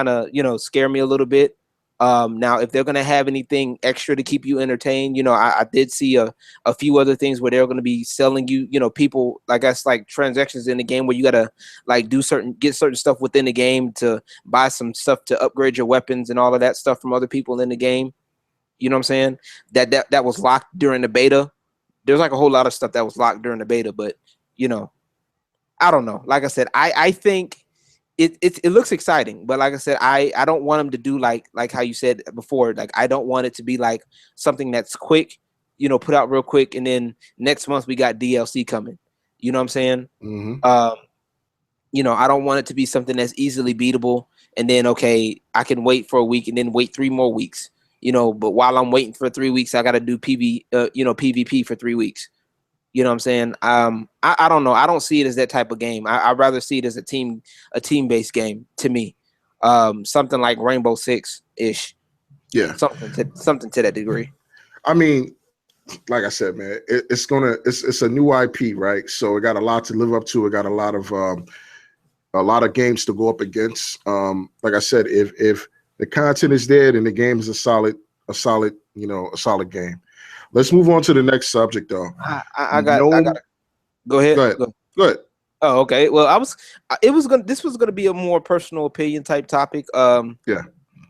of scare me a little bit. Now, if they're gonna have anything extra to keep you entertained, I did see a few other things where they're gonna be selling you, people, like, that's like transactions in the game where you gotta like get certain stuff within the game to buy some stuff to upgrade your weapons and all of that stuff from other people in the game. You know what I'm saying? That was locked during the beta. There's like a whole lot of stuff that was locked during the beta, but you know, I don't know. Like I said, I think it looks exciting, but like I said, I don't want them to do like how you said before. Like, I don't want it to be like something that's quick, put out real quick, and then next month we got DLC coming. You know what I'm saying?
Mm-hmm.
I don't want it to be something that's easily beatable, and then okay, I can wait for a week and then wait 3 more weeks. But while I'm waiting for 3 weeks, I got to do PvP for 3 weeks. You know what I'm saying? I don't know. I don't see it as that type of game. I'd rather see it as a team-based game to me. Something like Rainbow Six ish.
Yeah.
Something to that degree.
I mean, like I said, man, it's a new IP, right? So it got a lot to live up to. It got a lot of games to go up against. Like I said, if the content is there, then the game is a solid game. Let's move on to the next subject, though.
I got go ahead.
Go ahead.
Oh, okay. Well, this was gonna be a more personal opinion type topic.
Yeah.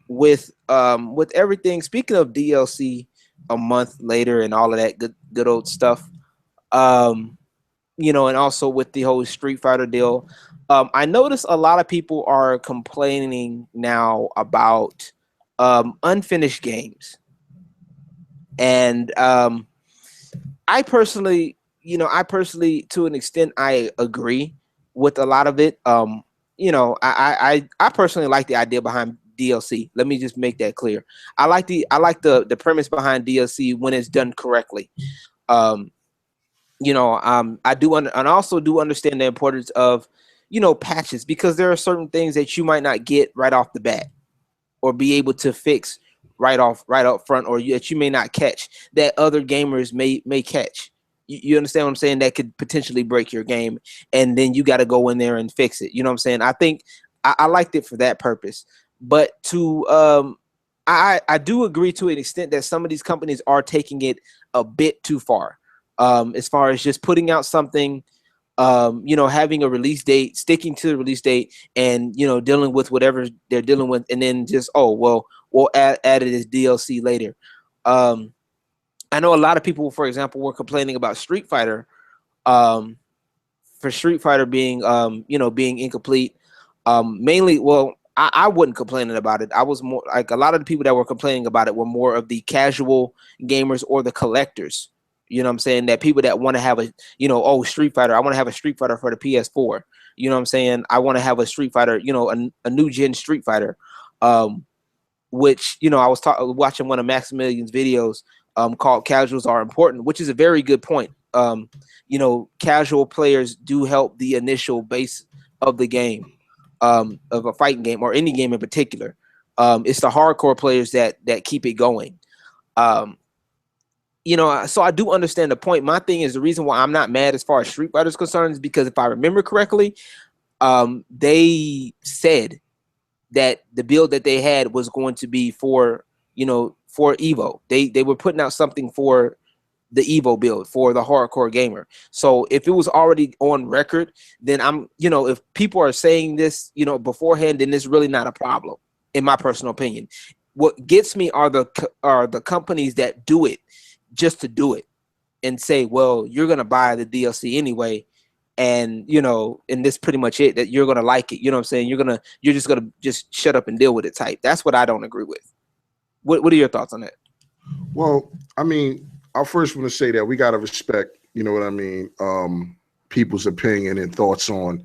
With everything. Speaking of DLC, a month later and all of that good old stuff. And also with the whole Street Fighter deal. I noticed a lot of people are complaining now about unfinished games. And I personally, to an extent, I agree with a lot of it. I personally like the idea behind DLC. Let me just make that clear. I like the premise behind DLC when it's done correctly. I do and also do understand the importance of patches, because there are certain things that you might not get right off the bat or be able to fix right up front, or that you may not catch that other gamers may catch. You understand what I'm saying? That could potentially break your game, and then you got to go in there and fix it. You know what I'm saying? I think I liked it for that purpose, but I do agree to an extent that some of these companies are taking it a bit too far, as far as just putting out something, having a release date, sticking to the release date, and dealing with whatever they're dealing with, and then just, oh well, we'll add it as DLC later. I know a lot of people, for example, were complaining about Street Fighter, for Street Fighter being being incomplete. Mainly, well, I wasn't complaining about it. I was more like, a lot of the people that were complaining about it were more of the casual gamers or the collectors. You know what I'm saying? That people that want to have a, Street Fighter, I want to have a Street Fighter for the PS4. You know what I'm saying? I want to have a Street Fighter, a new gen Street Fighter. Which, I was watching one of Maximilian's videos called Casuals Are Important, which is a very good point. Casual players do help the initial base of the game, of a fighting game or any game in particular. It's the hardcore players that keep it going. So I do understand the point. My thing is, the reason why I'm not mad as far as Street Fighter is concerned is because, if I remember correctly, they said that the build that they had was going to be for Evo. They were putting out something for the Evo build for the hardcore gamer. So if it was already on record, then if people are saying this, beforehand, then it's really not a problem, in my personal opinion. What gets me are the companies that do it just to do it and say, well, you're going to buy the DLC anyway. And, and this pretty much it, that you're going to like it. You know what I'm saying? You're just going to just shut up and deal with it type. That's what I don't agree with. What are your thoughts on that?
Well, I mean, I first want to say that we got to respect, you know what I mean, people's opinion and thoughts on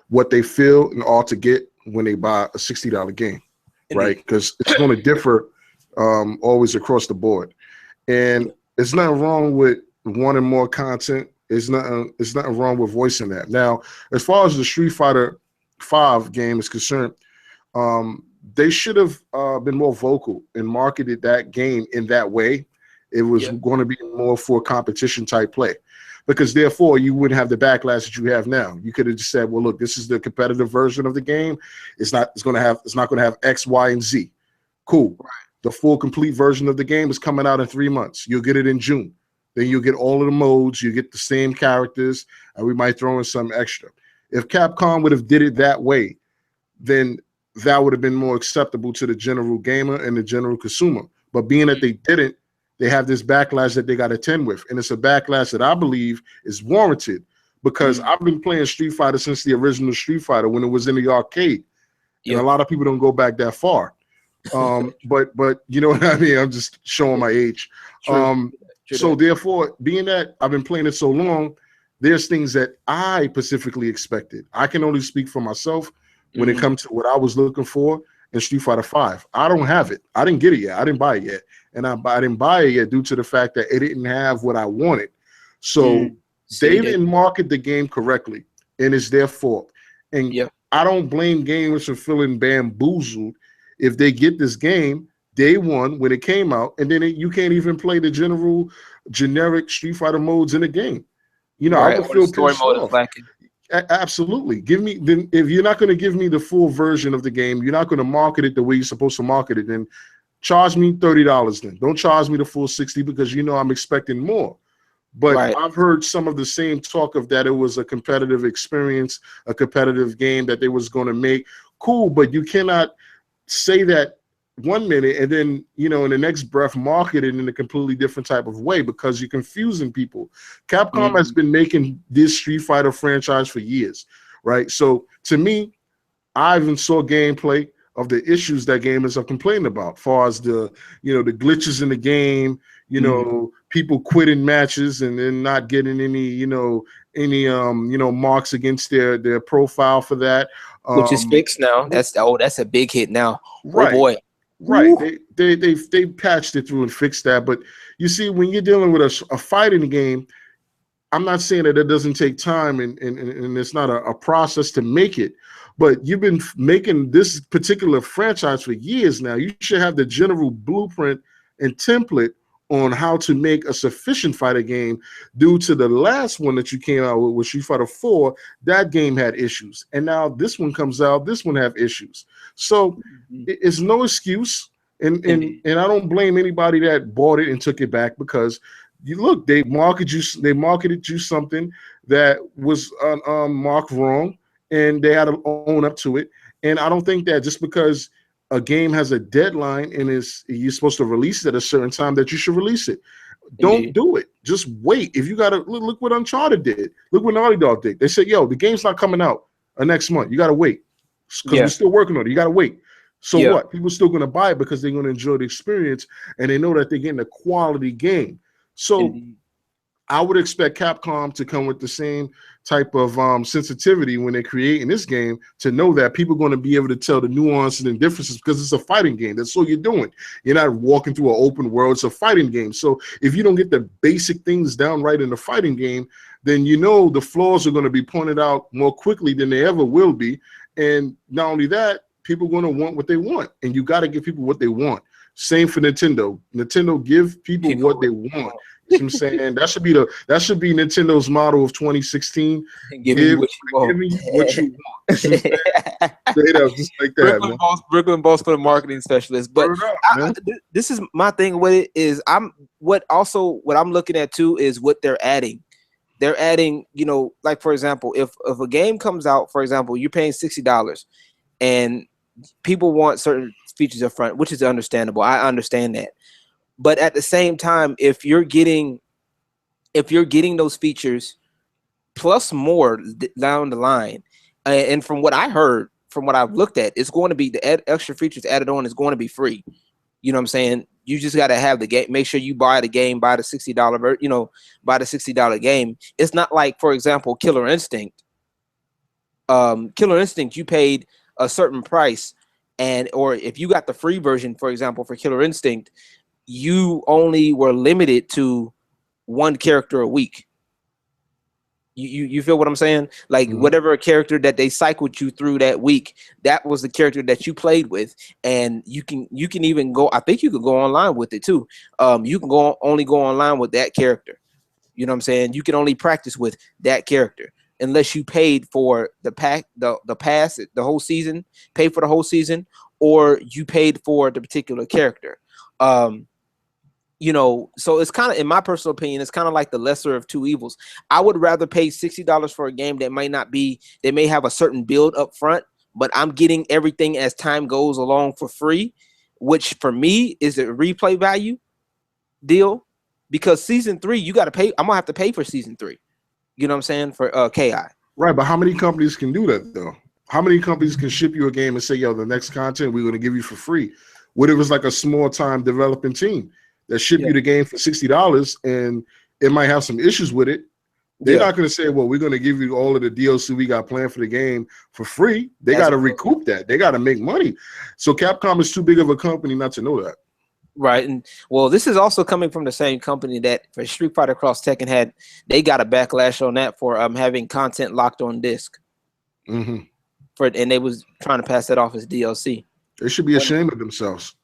what they feel and ought to get when they buy a $60 game, right?
Indeed.
Because it's going to differ always across the board. And it's nothing wrong with wanting more content. It's nothing wrong with voicing that. Now, as far as the Street Fighter 5 game is concerned, they should have been more vocal and marketed that game in that way. It was going to be more for competition type play, because therefore you wouldn't have the backlash that you have now. You could have just said, well, look, this is the competitive version of the game. It's not going to have X, Y, and Z. Cool.
Right.
The full complete version of the game is coming out in 3 months. You'll get it in June. Then you'll get all of the modes. You get the same characters, and we might throw in some extra. If Capcom would have did it that way, then that would have been more acceptable to the general gamer and the general consumer. But being that they didn't, they have this backlash that they got to attend with. And it's a backlash that I believe is warranted, because I've been playing Street Fighter since the original Street Fighter when it was in the arcade. And a lot of people don't go back that far. But you know what I mean? I'm just showing my age. So therefore, being that I've been playing it so long, there's things that I specifically expected. I can only speak for myself when it comes to what I was looking for in Street Fighter 5. I don't have it. I didn't get it yet. I didn't buy it yet. And I didn't buy it yet due to the fact that it didn't have what I wanted. So they didn't market the game correctly, and it's their fault. And I don't blame gamers for feeling bamboozled if they get this game day one when it came out, and then you can't even play the generic Street Fighter modes in the game. You know, I would feel pissed off. Absolutely. Then if you're not going to give me the full version of the game, you're not going to market it the way you're supposed to market it, then charge me $30 then. Don't charge me the full $60, because you know I'm expecting more. But I've heard some of the same talk of that it was a competitive experience, a competitive game that they was going to make. Cool, but you cannot say that 1 minute and then, you know, in the next breath market it in a completely different type of way, because you're confusing people. Capcom has been making this Street Fighter franchise for years, right? So to me, I even saw gameplay of the issues that gamers are complaining about, as far as the, you know, the glitches in the game, you know, people quitting matches and then not getting any marks against their profile for that.
Which is fixed now. That's a big hit now.
Right.
Oh boy.
Right. They patched it through and fixed that. But you see, when you're dealing with a fighting game, I'm not saying that it doesn't take time and it's not a process to make it, but you've been making this particular franchise for years now. You should have the general blueprint and template on how to make a sufficient fighter game. Due to the last one that you came out with Street Fighter 4, that game had issues. And now this one comes out, this one have issues. So it's no excuse. And I don't blame anybody that bought it and took it back, because you look, they marketed you something that was marked wrong, and they had to own up to it. And I don't think that just because a game has a deadline and you're supposed to release it at a certain time that you should release it. Don't do it. Just wait. If you gotta look what Uncharted did. Look what Naughty Dog did. They said, "Yo, the game's not coming out next month. You gotta wait because we're still working on it. You gotta wait." So what? People are still gonna buy it because they're gonna enjoy the experience and they know that they're getting a quality game. So I would expect Capcom to come with the same type of sensitivity when they're creating this game, to know that people are going to be able to tell the nuances and differences, because it's a fighting game. That's all you're doing. You're not walking through an open world. It's a fighting game. So if you don't get the basic things down right in the fighting game, then you know the flaws are going to be pointed out more quickly than they ever will be. And not only that, people are going to want what they want, and you got to give people what they want. Same for Nintendo. Nintendo give people what they want. You know what I'm saying? That should be Nintendo's motto of 2016. Give you what you want. Straight up, just like that.
Brooklyn Boss for the marketing specialist. But this is my thing with it is what I'm looking at too is what they're adding. They're adding, you know, like for example, if a game comes out, for example, you're paying $60 and people want certain features up front, which is understandable. I understand that. But at the same time, if you're getting those features plus more down the line, and from what I heard, from what I've looked at, it's going to be the extra features added on is going to be free. You know what I'm saying? You just got to have the game. Make sure you buy the game, buy the $60, buy the $60 game. It's not like, for example, Killer Instinct. Killer Instinct, you paid a certain price, or if you got the free version, for example, for Killer Instinct, you only were limited to one character a week. You feel what I'm saying? Like whatever character that they cycled you through that week, that was the character that you played with, and you can even go. I think you could go online with it too. You can only go online with that character. You know what I'm saying? You can only practice with that character unless you paid for the pass, the whole season, paid for the whole season, or you paid for the particular character. So it's kind of, in my personal opinion, it's kind of like the lesser of two evils. I would rather pay $60 for a game that may have a certain build up front, but I'm getting everything as time goes along for free, which for me is a replay value deal, because season 3, you got to pay. I'm gonna have to pay for season 3. You know what I'm saying? For KI.
Right, but how many companies can do that though? How many companies can ship you a game and say, yo, the next content we're going to give you for free? What if it's like a small time developing team that ship you the game for $60 and it might have some issues with it? They're not going to say, well, we're going to give you all of the DLC we got planned for the game for free. They got to recoup that. They got to make money. So Capcom is too big of a company not to know that.
Right. And well, this is also coming from the same company that for Street Fighter Cross Tekken they got a backlash on that for having content locked on disc. And they was trying to pass that off as DLC.
They should be ashamed of themselves.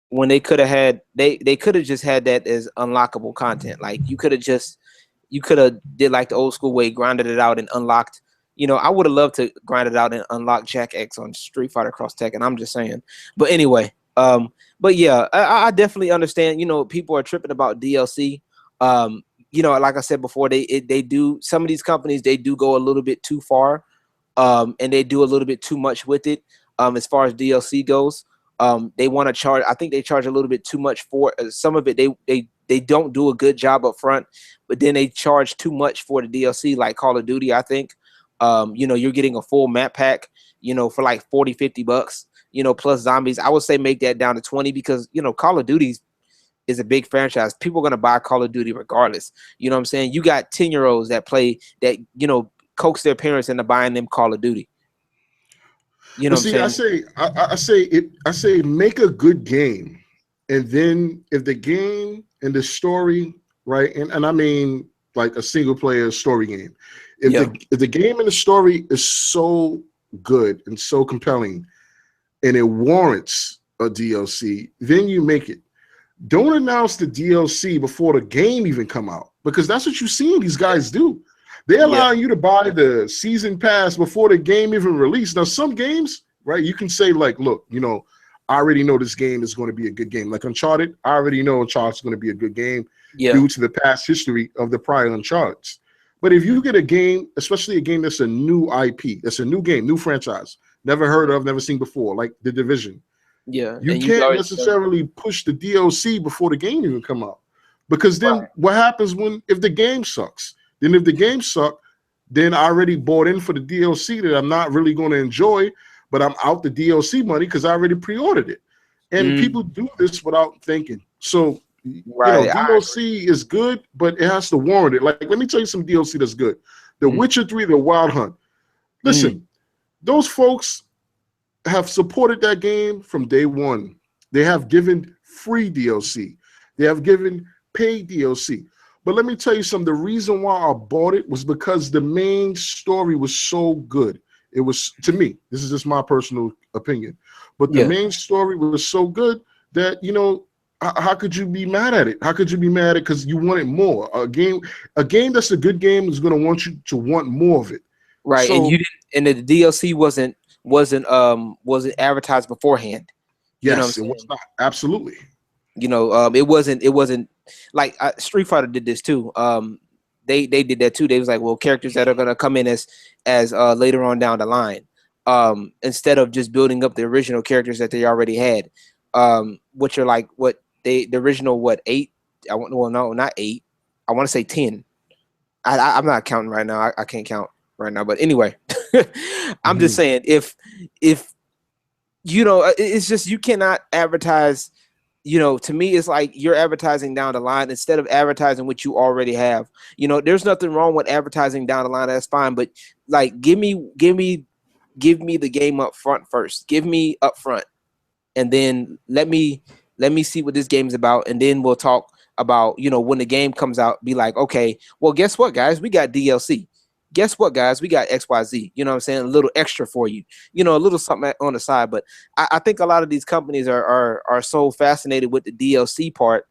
When they could have had, they could have just had that as unlockable content. Like you could have did like the old school way, grinded it out and unlocked. I would have loved to grind it out and unlock Jack X on Street Fighter Cross Tekken. I'm just saying. But anyway, but yeah, I definitely understand. People are tripping about DLC. Like I said before, they do, some of these companies, they do go a little bit too far, and they do a little bit too much with it. As far as DLC goes, they want to charge. I think they charge a little bit too much for some of it. They don't do a good job up front, but then they charge too much for the DLC, like Call of Duty. I think, you're getting a full map pack, for like $40-$50. Plus zombies. I would say make that down to 20 because, Call of Duty is a big franchise. People are going to buy Call of Duty regardless. You know what I'm saying? You got 10-year-olds that play that, coax their parents into buying them Call of Duty. You know what I'm saying?
I say make a good game. And then if the game and the story, right, and I mean like a single player story game. If the game and the story is so good and so compelling, and it warrants a DLC, then you make it. Don't announce the DLC before the game even come out, because that's what you're seeing these guys do. They're allowing you to buy the season pass before the game even released. Now, some games, right, you can say like, look, I already know this game is going to be a good game. Like Uncharted, I already know Uncharted's going to be a good game due to the past history of the prior Uncharted. But if you get a game, especially a game that's a new IP, that's a new game, new franchise, never heard of, never seen before, like The Division. You can't necessarily push the DLC before the game even come out, because then what happens if the game sucks? Then if the game sucks, then I already bought in for the DLC that I'm not really going to enjoy, but I'm out the DLC money because I already pre-ordered it. And people do this without thinking. So DLC is good, but it has to warrant it. Like, let me tell you some DLC that's good. The Witcher 3, The Wild Hunt. Listen, those folks have supported that game from day one. They have given free DLC. They have given paid DLC. But let me tell you something. The reason why I bought it was because the main story was so good. It was, to me, this is just my personal opinion, but the main story was so good that, how could you be mad at it? How could you be mad at it because you wanted more? A game that's a good game is going to want you to want more of it.
Right. So, and you didn't, and the DLC wasn't advertised beforehand.
Yes, it was not. Absolutely.
It wasn't like Street Fighter did this too. They did that too. They was like, well, characters that are gonna come in as later on down the line, instead of just building up the original characters that they already had, which are like the original 8. Not 8. I want to say 10. I'm not counting right now. I can't count right now. But anyway, I'm just saying if it's just, you cannot advertise. To me, it's like you're advertising down the line instead of advertising what you already have. There's nothing wrong with advertising down the line. That's fine. But like, give me give me the game up front first. Give me up front, and then let me see what this game's about, and then we'll talk about, when the game comes out, be like, okay, well, guess what, guys, we got DLC. Guess what, guys, we got XYZ. You know what I'm saying? A little extra for you. A little something on the side. But I think a lot of these companies are so fascinated with the DLC part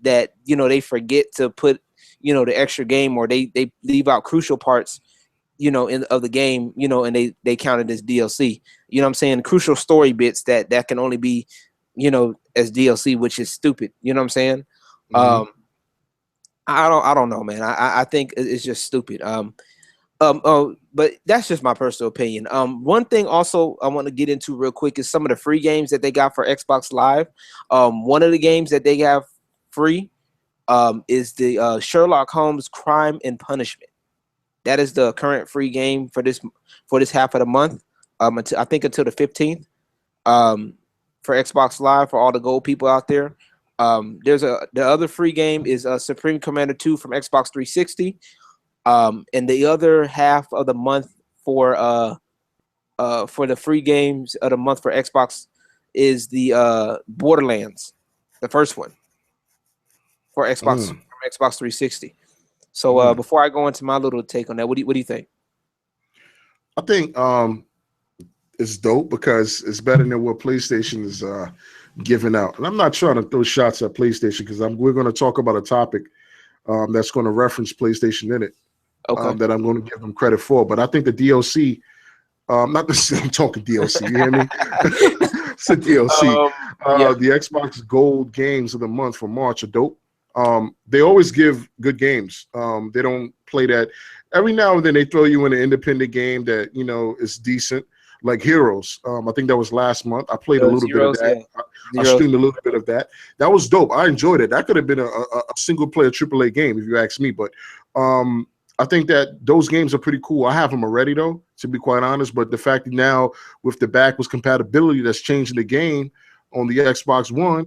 that they forget to put the extra game, or they leave out crucial parts of the game, and they count it as DLC. You know what I'm saying? Crucial story bits that can only be, as DLC, which is stupid. You know what I'm saying?
Mhm.
I don't know, man. I think it's just stupid. But that's just my personal opinion. One thing also I want to get into real quick is some of the free games that they got for Xbox Live. One of the games that they have free is the Sherlock Holmes Crime and Punishment. That is the current free game for this half of the month. I think until the 15th. For Xbox Live, for all the gold people out there. The other free game is Supreme Commander 2 from Xbox 360. And the other half of the month for the free games of the month for Xbox is the Borderlands, the first one for Xbox
Mm.
from Xbox 360. So
Mm.
before I go into my little take on that, what do you think?
I think it's dope because it's better than what PlayStation is giving out. And I'm not trying to throw shots at PlayStation because we're going to talk about a topic that's going to reference PlayStation in it.
Okay.
That I'm going to give them credit for. But I think the DLC, not the I'm talking DLC, you hear me? It's a DLC.
Yeah.
The Xbox Gold games of the month for March are dope. They always give good games. They don't play that. Every now and then they throw you in an independent game that, is decent, like Heroes. I think that was last month. I played a little bit of
Zeros,
that.
yeah.
I
Zeros.
streamed a little bit of that. That was dope. I enjoyed it. That could have been a single-player AAA game, if you ask me. But I think that those games are pretty cool. I have them already, though, to be quite honest. But the fact that now with the backwards compatibility that's changing the game on the Xbox One,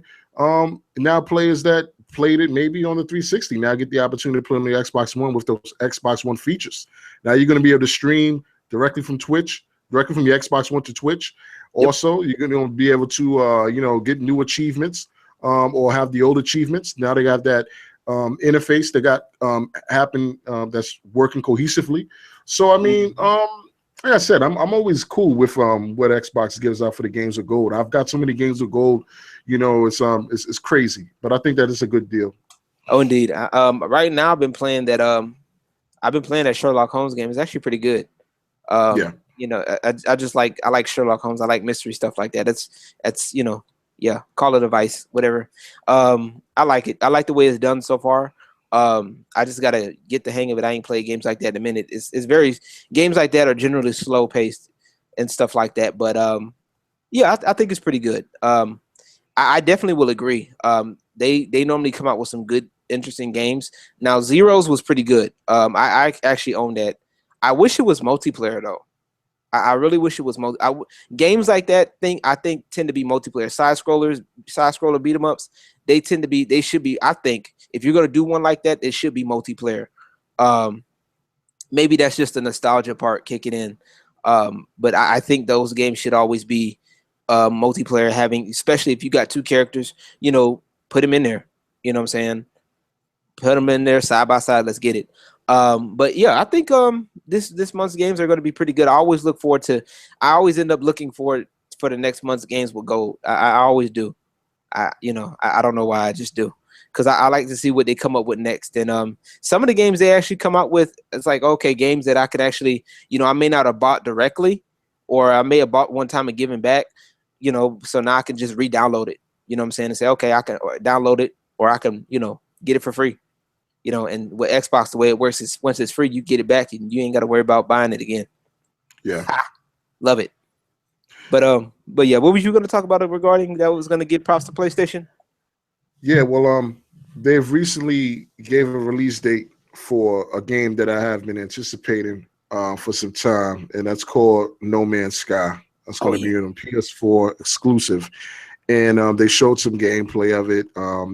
now players that played it maybe on the 360 now get the opportunity to play on the Xbox One with those Xbox One features. Now you're going to be able to stream directly from Twitch, directly from your Xbox One to Twitch.
Yep.
Also, you're going to be able to, get new achievements or have the old achievements. Now they have that interface that got happen that's working cohesively. So I mean, like I said, I'm always cool with what Xbox gives out for the games of gold. I've got so many games of gold, it's crazy, but I think that it's a good deal.
Oh, indeed. Right now I've been playing that Sherlock Holmes game. It's actually pretty good.
Yeah.
I just I like Sherlock Holmes. I like mystery stuff like that. That's yeah, call it a vice, whatever. I like it. I like the way it's done so far. I just gotta get the hang of it. I ain't played games like that in a minute. It's very games like that are generally slow paced and stuff like that. But yeah, I think it's pretty good. I definitely will agree. They normally come out with some good, interesting games. Now Zeros was pretty good. I actually own that. I wish it was multiplayer though. I really wish it was games like that. I think tend to be multiplayer. Side scroller beat 'em ups. They should be. I think if you're gonna do one like that, it should be multiplayer. Maybe that's just the nostalgia part kicking in. But I think those games should always be multiplayer, having, especially if you got two characters. Put them in there. You know what I'm saying? Put them in there side by side. Let's get it. But yeah, I think this month's games are going to be pretty good. I always end up looking forward for the next month's games with gold. I always do. I don't know why, I just do, because I like to see what they come up with next. And some of the games they actually come out with, it's like, okay, games that I could actually, I may not have bought directly, or I may have bought one time and given back, so now I can just re-download it. You know what I'm saying? And say, okay, I can download it, or I can, get it for free. And with Xbox, the way it works is once it's free, you get it back and you ain't got to worry about buying it again.
Yeah.
Love it. But yeah, what were you going to talk about regarding that was going to give props to PlayStation?
Yeah, well, they've recently gave a release date for a game that I have been anticipating for some time, and that's called No Man's Sky. That's going to be on PS4 exclusive. And they showed some gameplay of it.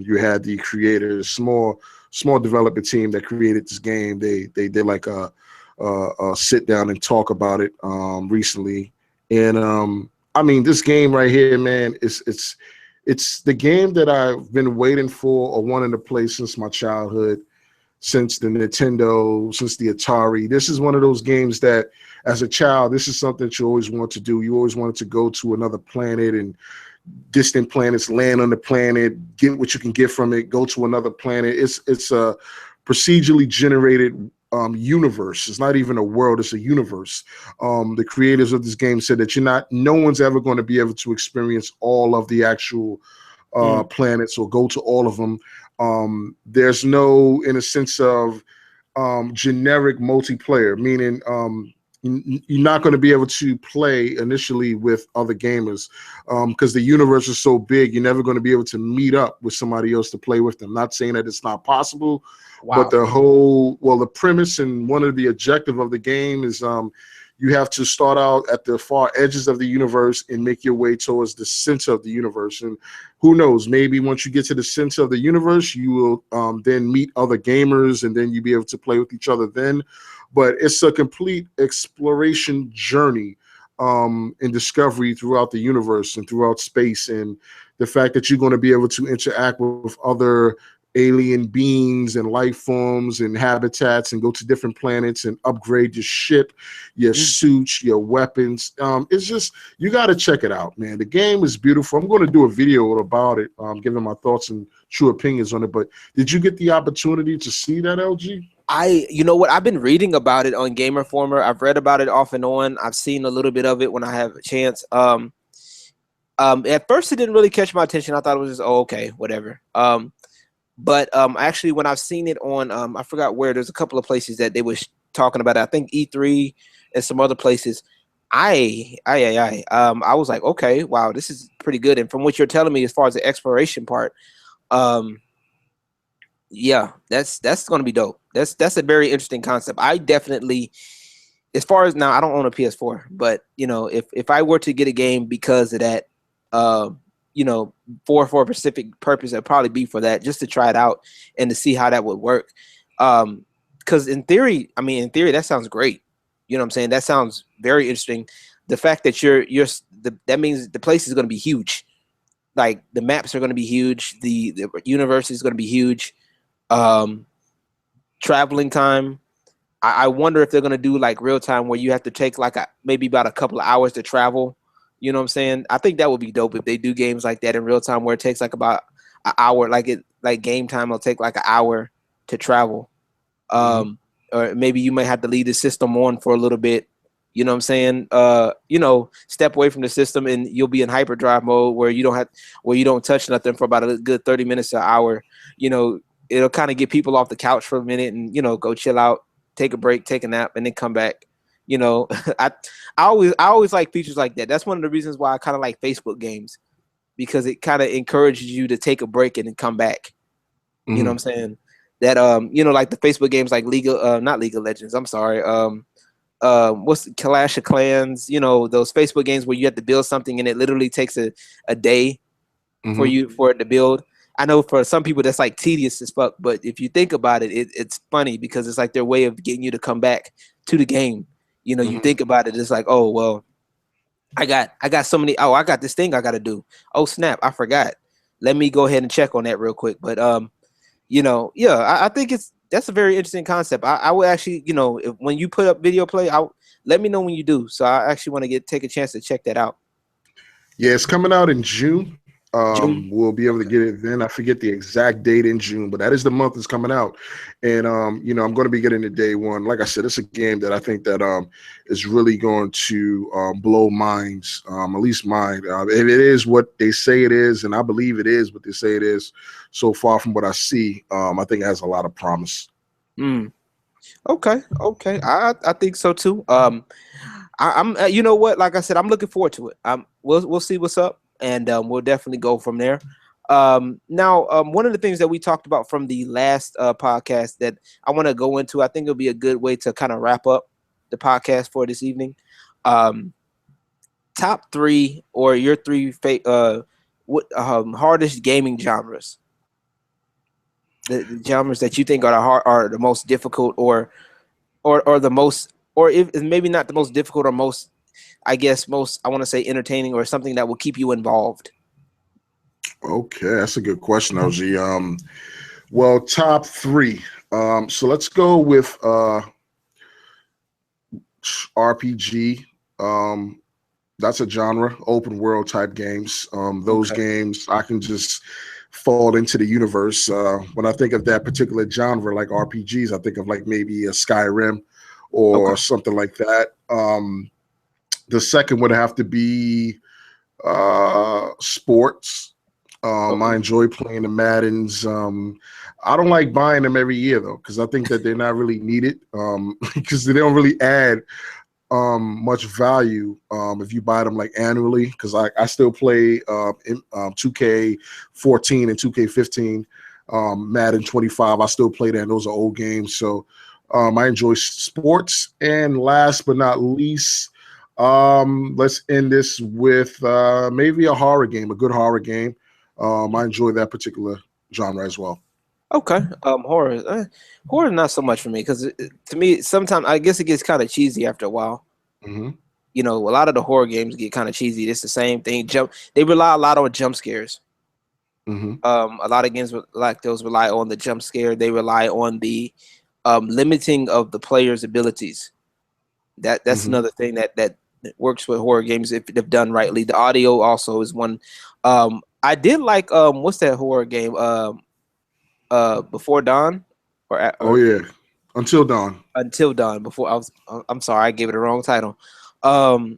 You had the creators, small development team that created this game. They did like a sit down and talk about it recently. And I mean, this game right here, man, it's the game that I've been waiting for or wanting to play since my childhood, since the Nintendo, since the Atari. This is one of those games that, as a child, this is something that you always want to do. You always wanted to go to another planet and distant planets, land on the planet, get what you can get from it, go to another planet. It's a procedurally generated universe. It's not even a world; it's a universe. The creators of this game said that no one's ever going to be able to experience all of the actual planets or go to all of them. There's no, in a sense of generic multiplayer, meaning you're not going to be able to play initially with other gamers because the universe is so big. You're never going to be able to meet up with somebody else to play with them. Not saying that it's not possible, but
Wow.
the premise and one of the objective of the game is you have to start out at the far edges of the universe and make your way towards the center of the universe. And who knows, maybe once you get to the center of the universe, you will then meet other gamers and then you'll be able to play with each other then. But it's a complete exploration journey and discovery throughout the universe and throughout space. And the fact that you're going to be able to interact with other alien beings and life forms and habitats and go to different planets and upgrade your ship, your suits, your weapons. It's just, you got to check it out, man. The game is beautiful. I'm going to do a video about it, giving my thoughts and true opinions on it. But did you get the opportunity to see that, LG?
You know what? I've been reading about it on Gamer Informer. I've read about it off and on. I've seen a little bit of it when I have a chance. At first it didn't really catch my attention. I thought it was just, oh, okay, whatever. But actually, when I've seen it on, I forgot where. There's a couple of places that they were talking about it. I think E3 and some other places. I was like, okay, wow, this is pretty good. And from what you're telling me, as far as the exploration part, yeah, that's going to be dope. That's a very interesting concept. I definitely, as far as now, I don't own a PS4, but you know, if I were to get a game because of that, you know, for a specific purpose, it'd probably be for that, just to try it out and to see how that would work. Because in theory, that sounds great. You know what I'm saying? That sounds very interesting. The fact that that means the place is going to be huge. Like the maps are going to be huge. The universe is going to be huge. Traveling time. I wonder if they're going to do like real time where you have to take like maybe about a couple of hours to travel. You know what I'm saying? I think that would be dope if they do games like that in real time where it takes like about an hour, like game time will take like an hour to travel. Or maybe you might have to leave the system on for a little bit. You know what I'm saying? You know, step away from the system and you'll be in hyperdrive mode where you don't touch nothing for about a good 30 minutes to an hour. You know, it'll kind of get people off the couch for a minute and, you know, go chill out, take a break, take a nap, and then come back. You know, I always like features like that. That's one of the reasons why I kind of like Facebook games, because it kind of encourages you to take a break and then come back. You know what I'm saying? That you know, like the Facebook games like not League of Legends. I'm sorry. What's Clash of Clans? You know, those Facebook games where you have to build something and it literally takes a day for it to build. I know for some people that's like tedious as fuck, but if you think about it, it's funny because it's like their way of getting you to come back to the game. You know, you think about it, it's like, oh well, I got so many. Oh, I got this thing I got to do. Oh snap, I forgot. Let me go ahead and check on that real quick. But you know, yeah, I think that's a very interesting concept. I would actually, you know, when you put up video play, let me know when you do. So I actually want to take a chance to check that out.
Yeah, it's coming out in June.
June.
We'll be able to get it then. I forget the exact date in June, but that is the month it's coming out. And you know, I'm going to be getting it day one. Like I said, it's a game that I think that is really going to blow minds, at least mine. If it is what they say it is, and I believe it is what they say it is, so far from what I see, I think it has a lot of promise.
Okay. I think so too. I'm you know what? Like I said, I'm looking forward to it. We'll see what's up, and we'll definitely go from there. Now, one of the things that we talked about from the last podcast that I want to go into, I think it'll be a good way to kind of wrap up the podcast for this evening. Top three or your three hardest gaming genres. The genres that you think are the most difficult, or the most, or if maybe not the most difficult or most I guess most, I want to say, entertaining, or something that will keep you involved?
Okay, that's a good question, LG. Well, top three. So let's go with RPG. Um, that's a genre, open world type games. Those
Okay.
games I can just fall into the universe. When I think of that particular genre, like RPGs, I think of like maybe a Skyrim
Okay.
or something like that. The second would have to be sports. I
Oh,
enjoy playing the Maddens. I don't like buying them every year though, because I think that they're not really needed. Because they don't really add much value if you buy them like annually. Because I still play 2K14 and 2K15, Madden 25. I still play that. And those are old games. So I enjoy sports. And last but not least, let's end this with maybe a horror game, a good horror game. I enjoy that particular genre as well.
okay. Horror. Horror not so much for me because to me, sometimes I guess it gets kind of cheesy after a while.
Hmm.
You know, a lot of the horror games get kind of cheesy. It's the same thing. They rely a lot on jump scares.
Hmm.
A lot of games like those rely on the jump scare. They rely on the limiting of the player's abilities. That's
Hmm.
another thing that works with horror games if they're done rightly. The audio also is one. I did like what's that horror game? Before Dawn
Oh
or
yeah, Until Dawn.
Until Dawn. Before I was, I'm sorry, I gave it a wrong title. Um,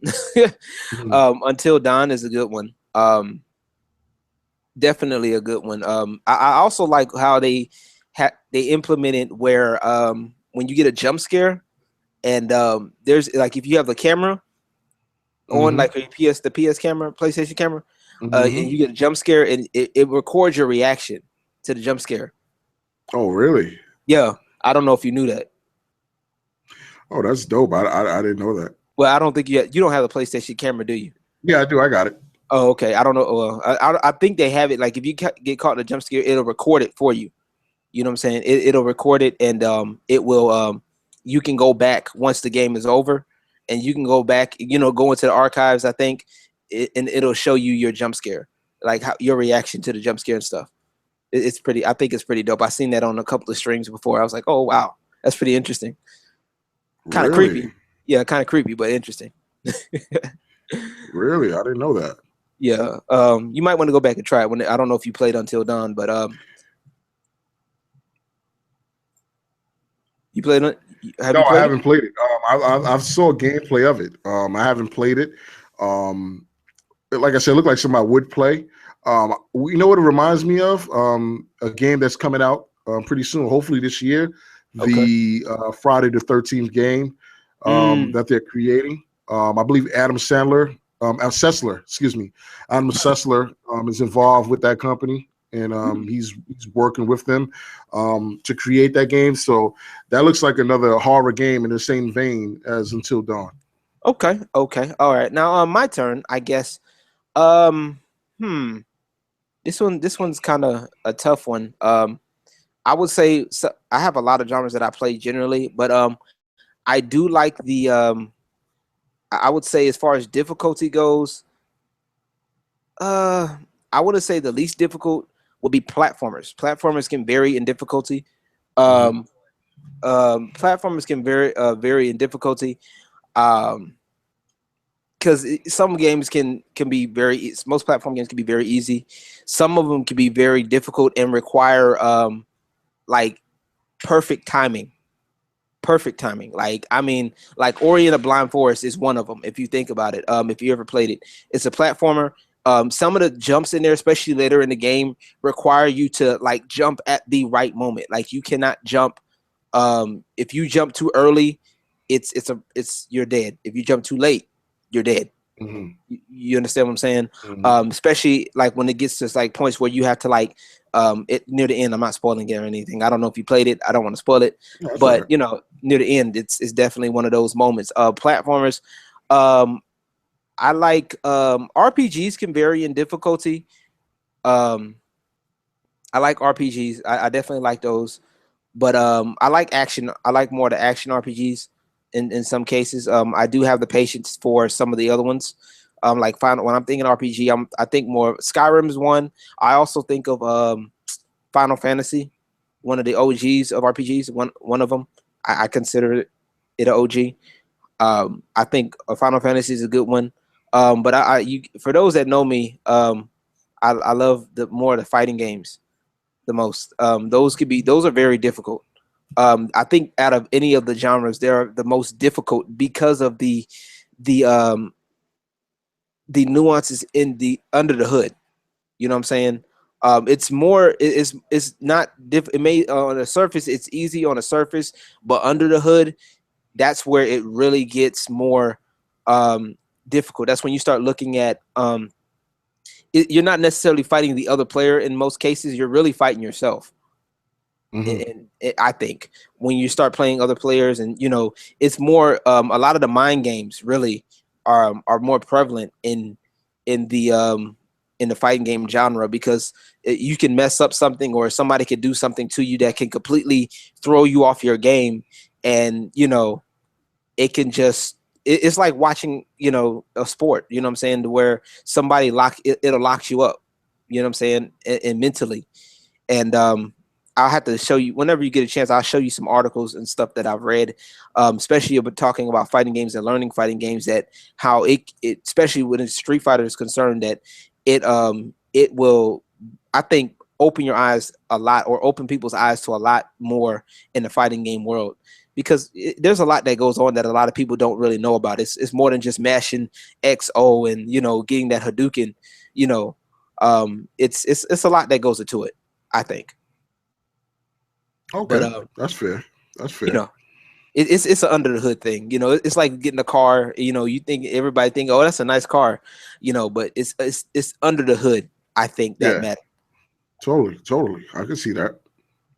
Mhm.
Until Dawn is a good one. Definitely a good one. I also like how they implemented where when you get a jump scare and there's like if you have the camera on
Mhm.
like your the PS camera, PlayStation camera, and
Mhm.
you get a jump scare and it records your reaction to the jump scare.
Oh, really?
Yeah, I don't know if you knew that.
Oh, that's dope. I didn't know that.
Well, I don't think you don't have a PlayStation camera, do you?
Yeah, I do. I got it.
Oh, okay. I don't know. Well, I think they have it. Like if you get caught in a jump scare, it'll record it for you. You know what I'm saying? It'll record it and it will you can go back once the game is over, and you can go back. You know, go into the archives. I think, and it'll show you your jump scare, like how your reaction to the jump scare and stuff. It's pretty. I think it's pretty dope. I seen that on a couple of streams before. I was like, oh wow, that's pretty interesting. Kind of creepy.
Really?
Yeah, kind of creepy, but interesting.
Really? I didn't know that.
Yeah. You might want to go back and try it. When I don't know if you played Until Dawn, but you played. Have
No,
you
I
played it?
haven't played it. I saw gameplay of it. I haven't played it. Um, like I said, it looked like somebody would play. You know what it reminds me of? A game that's coming out pretty soon, hopefully this year.
Okay.
The Friday the 13th game
Mm,
that they're creating. I believe Adam Sandler, Sessler, excuse me, Adam Sessler is involved with that company, and he's working with them to create that game. So that looks like another horror game in the same vein as Until Dawn.
okay. Okay. All right. Now, my turn, I guess. Um, hmm. This one's kind of a tough one. I would say so, I have a lot of genres that I play generally, but I do like the I would say as far as difficulty goes, uh, I wouldn't say the least difficult would be platformers. Platformers can vary in difficulty.
Hmm.
Um, Platformers can vary in difficulty. Um, because some games can be most platform games can be very easy. Some of them can be very difficult and require like perfect timing. Perfect timing. Like I mean, like Ori and the Blind Forest is one of them. If you think about it, if you ever played it, it's a platformer. Some of the jumps in there, especially later in the game, require you to like jump at the right moment. Like you cannot jump. If you jump too early, it's you're dead. If you jump too late, you're dead.
Hmm.
You understand what I'm saying?
Hmm.
Especially like when it gets to like points where you have to like it near the end. I'm not spoiling it or anything. I don't know if you played it. I don't want to spoil it,
Yeah, that's all
but
right.
you know, near the end, it's definitely one of those moments. Platformers, um, I like RPGs can vary in difficulty. Um, I like RPGs. I definitely like those, but I like action. I like more the action RPGs in some cases. I do have the patience for some of the other ones. Like Final, when I'm thinking RPG, I think more Skyrim is one. I also think of Final Fantasy, one of the OGs of RPGs. One of them, I consider it an OG. I think Final Fantasy is a good one. But for those that know me, I love the more of the fighting games the most. Those are very difficult. I think out of any of the genres, they're the most difficult because of the nuances in the under the hood. You know what I'm saying? It's more. It's not. It may on the surface it's easy on the surface, but under the hood, that's where it really gets more difficult. That's when you start looking at. You're not necessarily fighting the other player in most cases. You're really fighting yourself. And I think when you start playing other players, and it's more a lot of the mind games really are more prevalent in the fighting game genre, because you can mess up something, or somebody could do something to you that can completely throw you off your game, and it can just it's like watching a sport, you know what I'm saying, to where somebody it'll lock you up, you know what I'm saying, and mentally. And I'll have to show you whenever you get a chance. I'll show you some articles and stuff that I've read, especially about talking about fighting games and learning fighting games. That how it especially when Street Fighter is concerned, that it will, I think, open your eyes a lot, or open people's eyes to a lot more in the fighting game world, because there's a lot that goes on that a lot of people don't really know about. It's more than just mashing XO and getting that Hadouken. It's a lot that goes into it, I think.
Okay,
But
that's fair. That's fair.
It's an under the hood thing. It's like getting a car. You think everybody think, oh, that's a nice car, but it's under the hood. I think that
Yeah,
matters.
totally. I can see that.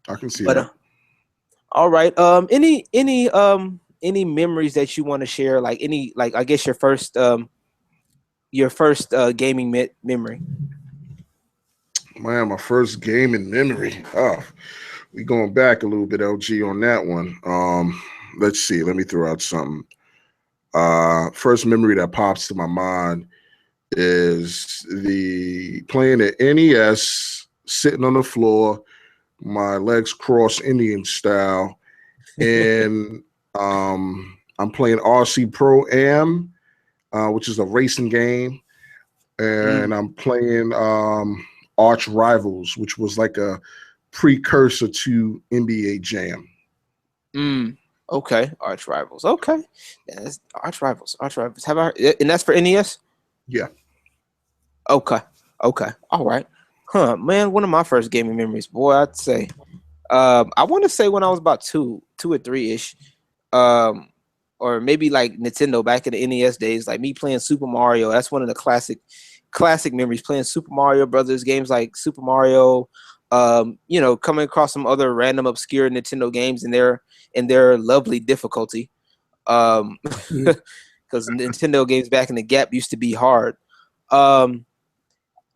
I can see
But
that.
all right. Any memories that you want to share? Like I guess your first gaming memory.
Man, my first gaming memory. Oh, we going back a little bit, LG, on that one. Let's see. Let me throw out something. First memory that pops to my mind is the playing the NES, sitting on the floor, my legs crossed Indian style, and I'm playing RC Pro Am, which is a racing game, and I'm playing Arch Rivals, which was like a precursor to NBA Jam.
Okay, Arch Rivals. Okay, yeah, that's Arch Rivals. Arch Rivals. And that's for NES.
Yeah.
Okay. All right. Huh, man. One of my first gaming memories, boy. I'd say. I want to say when I was about two or three ish. Or maybe like Nintendo back in the NES days, like me playing Super Mario. That's one of the classic memories. Playing Super Mario Brothers games like Super Mario. Coming across some other random obscure Nintendo games in their lovely difficulty. Because Nintendo games back in the gap used to be hard.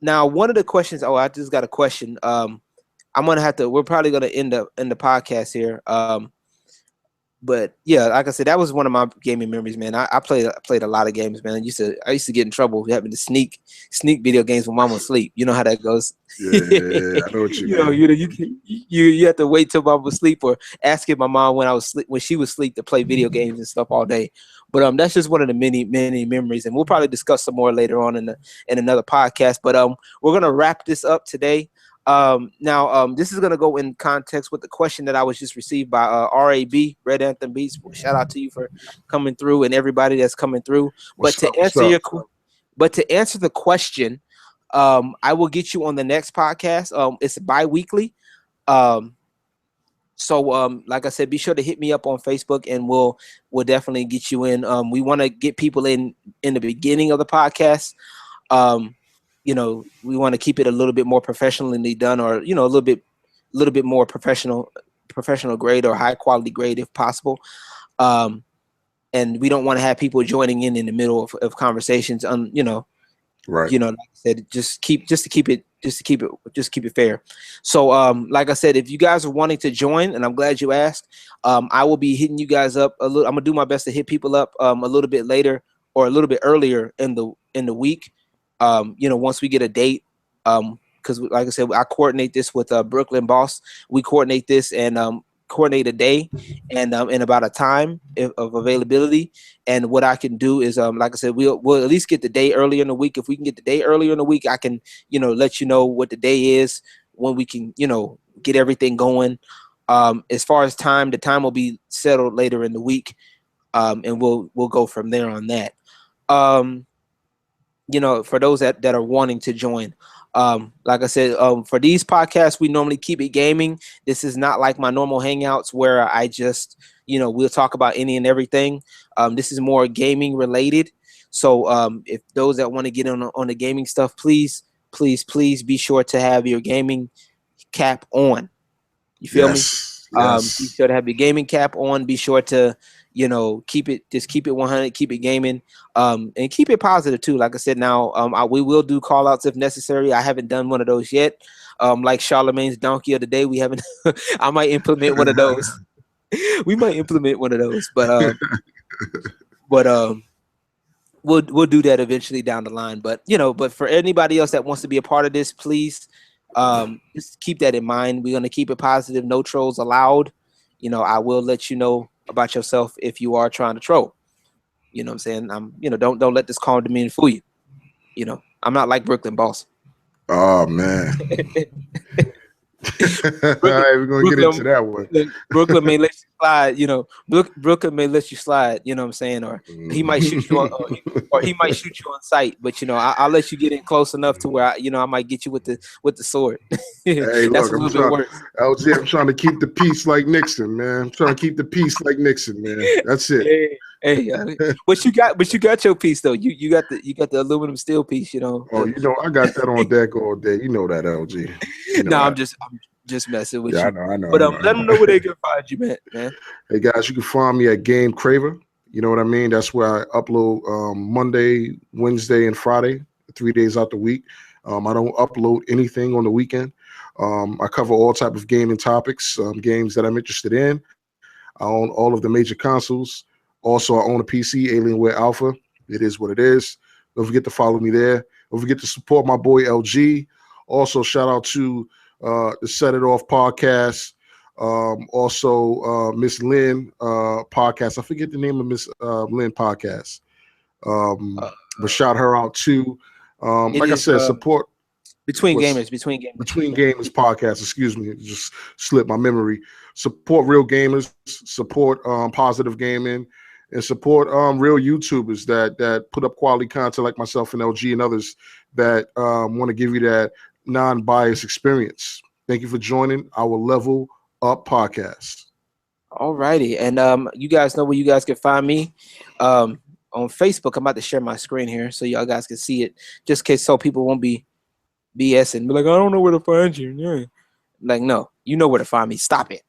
Now one of the questions. Oh, I just got a question. We're probably gonna end up in the podcast here. But yeah, like I said, that was one of my gaming memories, man. I played a lot of games, man. I used to get in trouble having to sneak video games when mom was asleep. You know how that goes.
Yeah, I know what you mean.
You have to wait till mom was asleep, or asking my mom when she was asleep to play video games and stuff all day. But that's just one of the many memories, and we'll probably discuss some more later on in another podcast. But we're gonna wrap this up today. Now, this is going to go in context with the question that I was just received by RAB, Red Anthem Beats. Shout out to you for coming through, and everybody that's coming through. But to answer the question, I will get you on the next podcast. It's bi-weekly. So like I said, be sure to hit me up on Facebook, and we'll definitely get you in. We want to get people in the beginning of the podcast. We want to keep it a little bit more professionally done, or a little bit more professional grade, or high quality grade if possible. And we don't want to have people joining in the middle of conversations,
Right.
You know, like I said, just to keep it fair. So, like I said, if you guys are wanting to join, and I'm glad you asked, I will be hitting you guys up a little. I'm gonna do my best to hit people up a little bit later or a little bit earlier in the week. You know, once we get a date, because like I said, I coordinate this with Brooklyn Bawse. We coordinate this and coordinate a day and about a time of availability. And what I can do is, like I said, we'll at least get the day earlier in the week. If we can get the day earlier in the week, I can, you know, let you know what the day is when we can, you know, get everything going. As far as time, the time will be settled later in the week, and we'll go from there on that. You know, for those that are wanting to join. Like I said, for these podcasts, we normally keep it gaming. This is not like my normal hangouts where I just, you know, we'll talk about any and everything. This is more gaming related. So if those that want to get on the gaming stuff, please be sure to have your gaming cap on. You feel me?
Yes.
Be
Yes.
sure to have your gaming cap on. Be sure to, you know, keep it 100, keep it gaming, and keep it positive too. Like I said, now, we will do call outs if necessary. I haven't done one of those yet. Like Charlemagne's donkey of the day, we haven't. I might implement one of those. We might implement one of those, but we'll do that eventually down the line. But you know, but for anybody else that wants to be a part of this, please, just keep that in mind. We're gonna keep it positive. No trolls allowed. You know, I will let you know about yourself if you are trying to troll. You know what I'm saying? You know, don't let this calm demeanor fool you. You know, I'm not like Brooklyn Boss.
Oh man. All
Brooklyn,
right, we're gonna get into that one.
Brooklyn may let you slide. You know, Brooklyn may let you slide. You know what I'm saying? Or he might shoot you on, or he might shoot you on sight. But you know, I'll let you get in close enough to where I might get you with the sword.
Hey,
That's
look,
a little bit worse.
LG, I'm trying to keep the peace like Nixon, man. I'm trying to keep the peace like Nixon, man. That's it.
Hey, but you got your piece though. You got the aluminum steel piece. You know.
Oh, you know, I got that on deck all day. You know that, LG. You know
No,
that.
I'm just messing with
Yeah,
you.
I know.
But let them know where they can find you, man.
Hey guys, you can find me at Game Craver. You know what I mean? That's where I upload Monday, Wednesday, and Friday, 3 days out the week. I don't upload anything on the weekend. I cover all type of gaming topics, games that I'm interested in. I own all of the major consoles. Also, I own a PC, Alienware Alpha. It is what it is. Don't forget to follow me there. Don't forget to support my boy LG. Also, shout out to the Set It Off podcast. Also, Miss Lynn podcast. I forget the name of Miss Lynn podcast. But shout her out too. Like I said, support
between
what's
gamers.
Between Gamers podcast. Excuse me, it just slipped my memory. Support real gamers. Support positive gaming, and support real YouTubers that put up quality content like myself and LG and others that want to give you that non-biased experience. Thank you for joining our Level Up podcast.
All righty, and you guys know where you guys can find me. On Facebook, I'm about to share my screen here so y'all guys can see it, just in case so people won't be BSing. Be like, I don't know where to find you. Yeah. Like, no, you know where to find me. Stop it.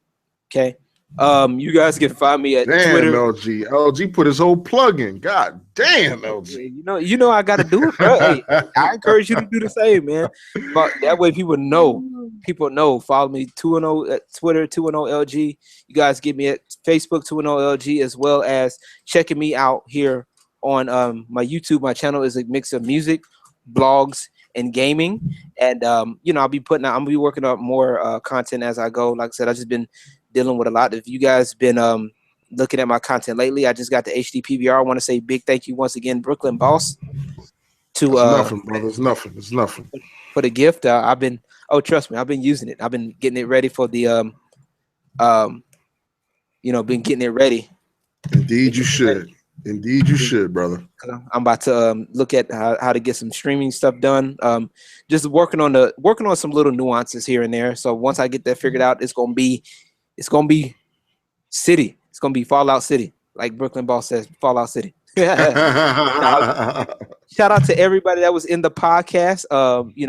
Okay. You guys can find me at
Damn,
Twitter.
LG. LG put his whole plug in. God damn, LG.
You know I gotta do it, bro. Hey, I encourage you to do the same, man. But that way people know. People know. Follow me 210 at Twitter, 210LG. You guys get me at Facebook 210LG, as well as checking me out here on my YouTube. My channel is a mix of music, blogs, and gaming. And you know, I'm gonna be working on more content as I go. Like I said, I've just been dealing with a lot. If you guys been looking at my content lately, I just got the HD PVR. I want to say big thank you once again, Brooklyn Bawse,
It's nothing, brother. It's nothing.
For the gift. I've been trust me, I've been using it. I've been getting it ready for the been getting it ready.
Indeed, you should. Indeed, you should, brother.
I'm about to look at how to get some streaming stuff done. Just working on some little nuances here and there. So once I get that figured out, it's gonna be City. It's gonna be Fallout City, like Brooklyn Ball says, Fallout City. Shout out to everybody that was in the podcast.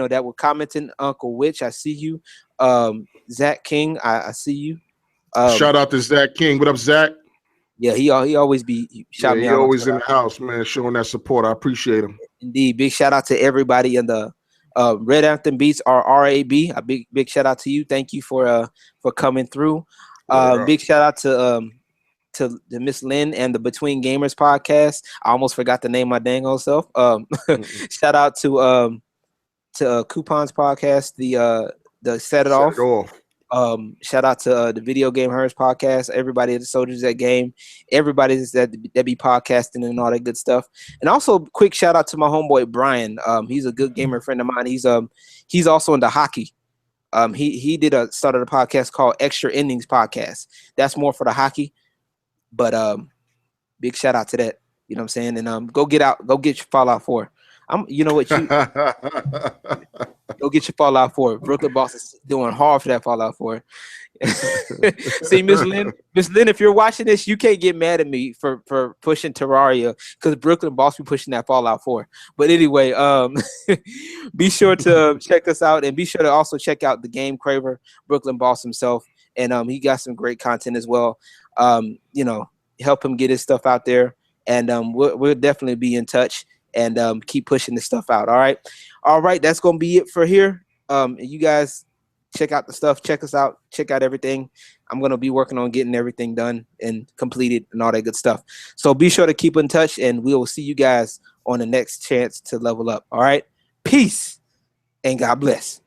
That were commenting. Uncle Witch, I see you. Zach King, I see you.
Shout out to Zach King. What up, Zach?
Yeah, he always be shouting me out.
He always in the house, man, showing that support. I appreciate him.
Indeed. Big shout out to everybody in the Red Anthem Beats or RAB. A big shout out to you. Thank you for coming through.
Yeah.
Big shout out to the Miss Lynn and the Between Gamers podcast. I almost forgot to name my dang old self. Shout out to Coupons podcast, the Set It
Set
Off.
it off.
Shout out to the Video Game Herds podcast, everybody at the Soldiers That Game, everybody that be podcasting and all that good stuff. And also quick shout out to my homeboy Brian. He's a good gamer friend of mine. He's also into hockey. He started a podcast called Extra Innings Podcast. That's more for the hockey. But big shout out to that. You know what I'm saying? And go get your Fallout 4. You know what you go get your Fallout 4. Brooklyn Bawse is doing hard for that Fallout 4. See, Miss Lynn, if you're watching this, you can't get mad at me for pushing Terraria because Brooklyn Bawse be pushing that Fallout 4. But anyway, be sure to check us out and be sure to also check out the game Craver, Brooklyn Bawse himself. And he got some great content as well. Help him get his stuff out there. And we'll definitely be in touch and keep pushing this stuff out. All right. That's going to be it for here. You guys check out the stuff. Check us out. Check out everything. I'm going to be working on getting everything done and completed and all that good stuff. So be sure to keep in touch, and we will see you guys on the next chance to level up. All right. Peace and God bless.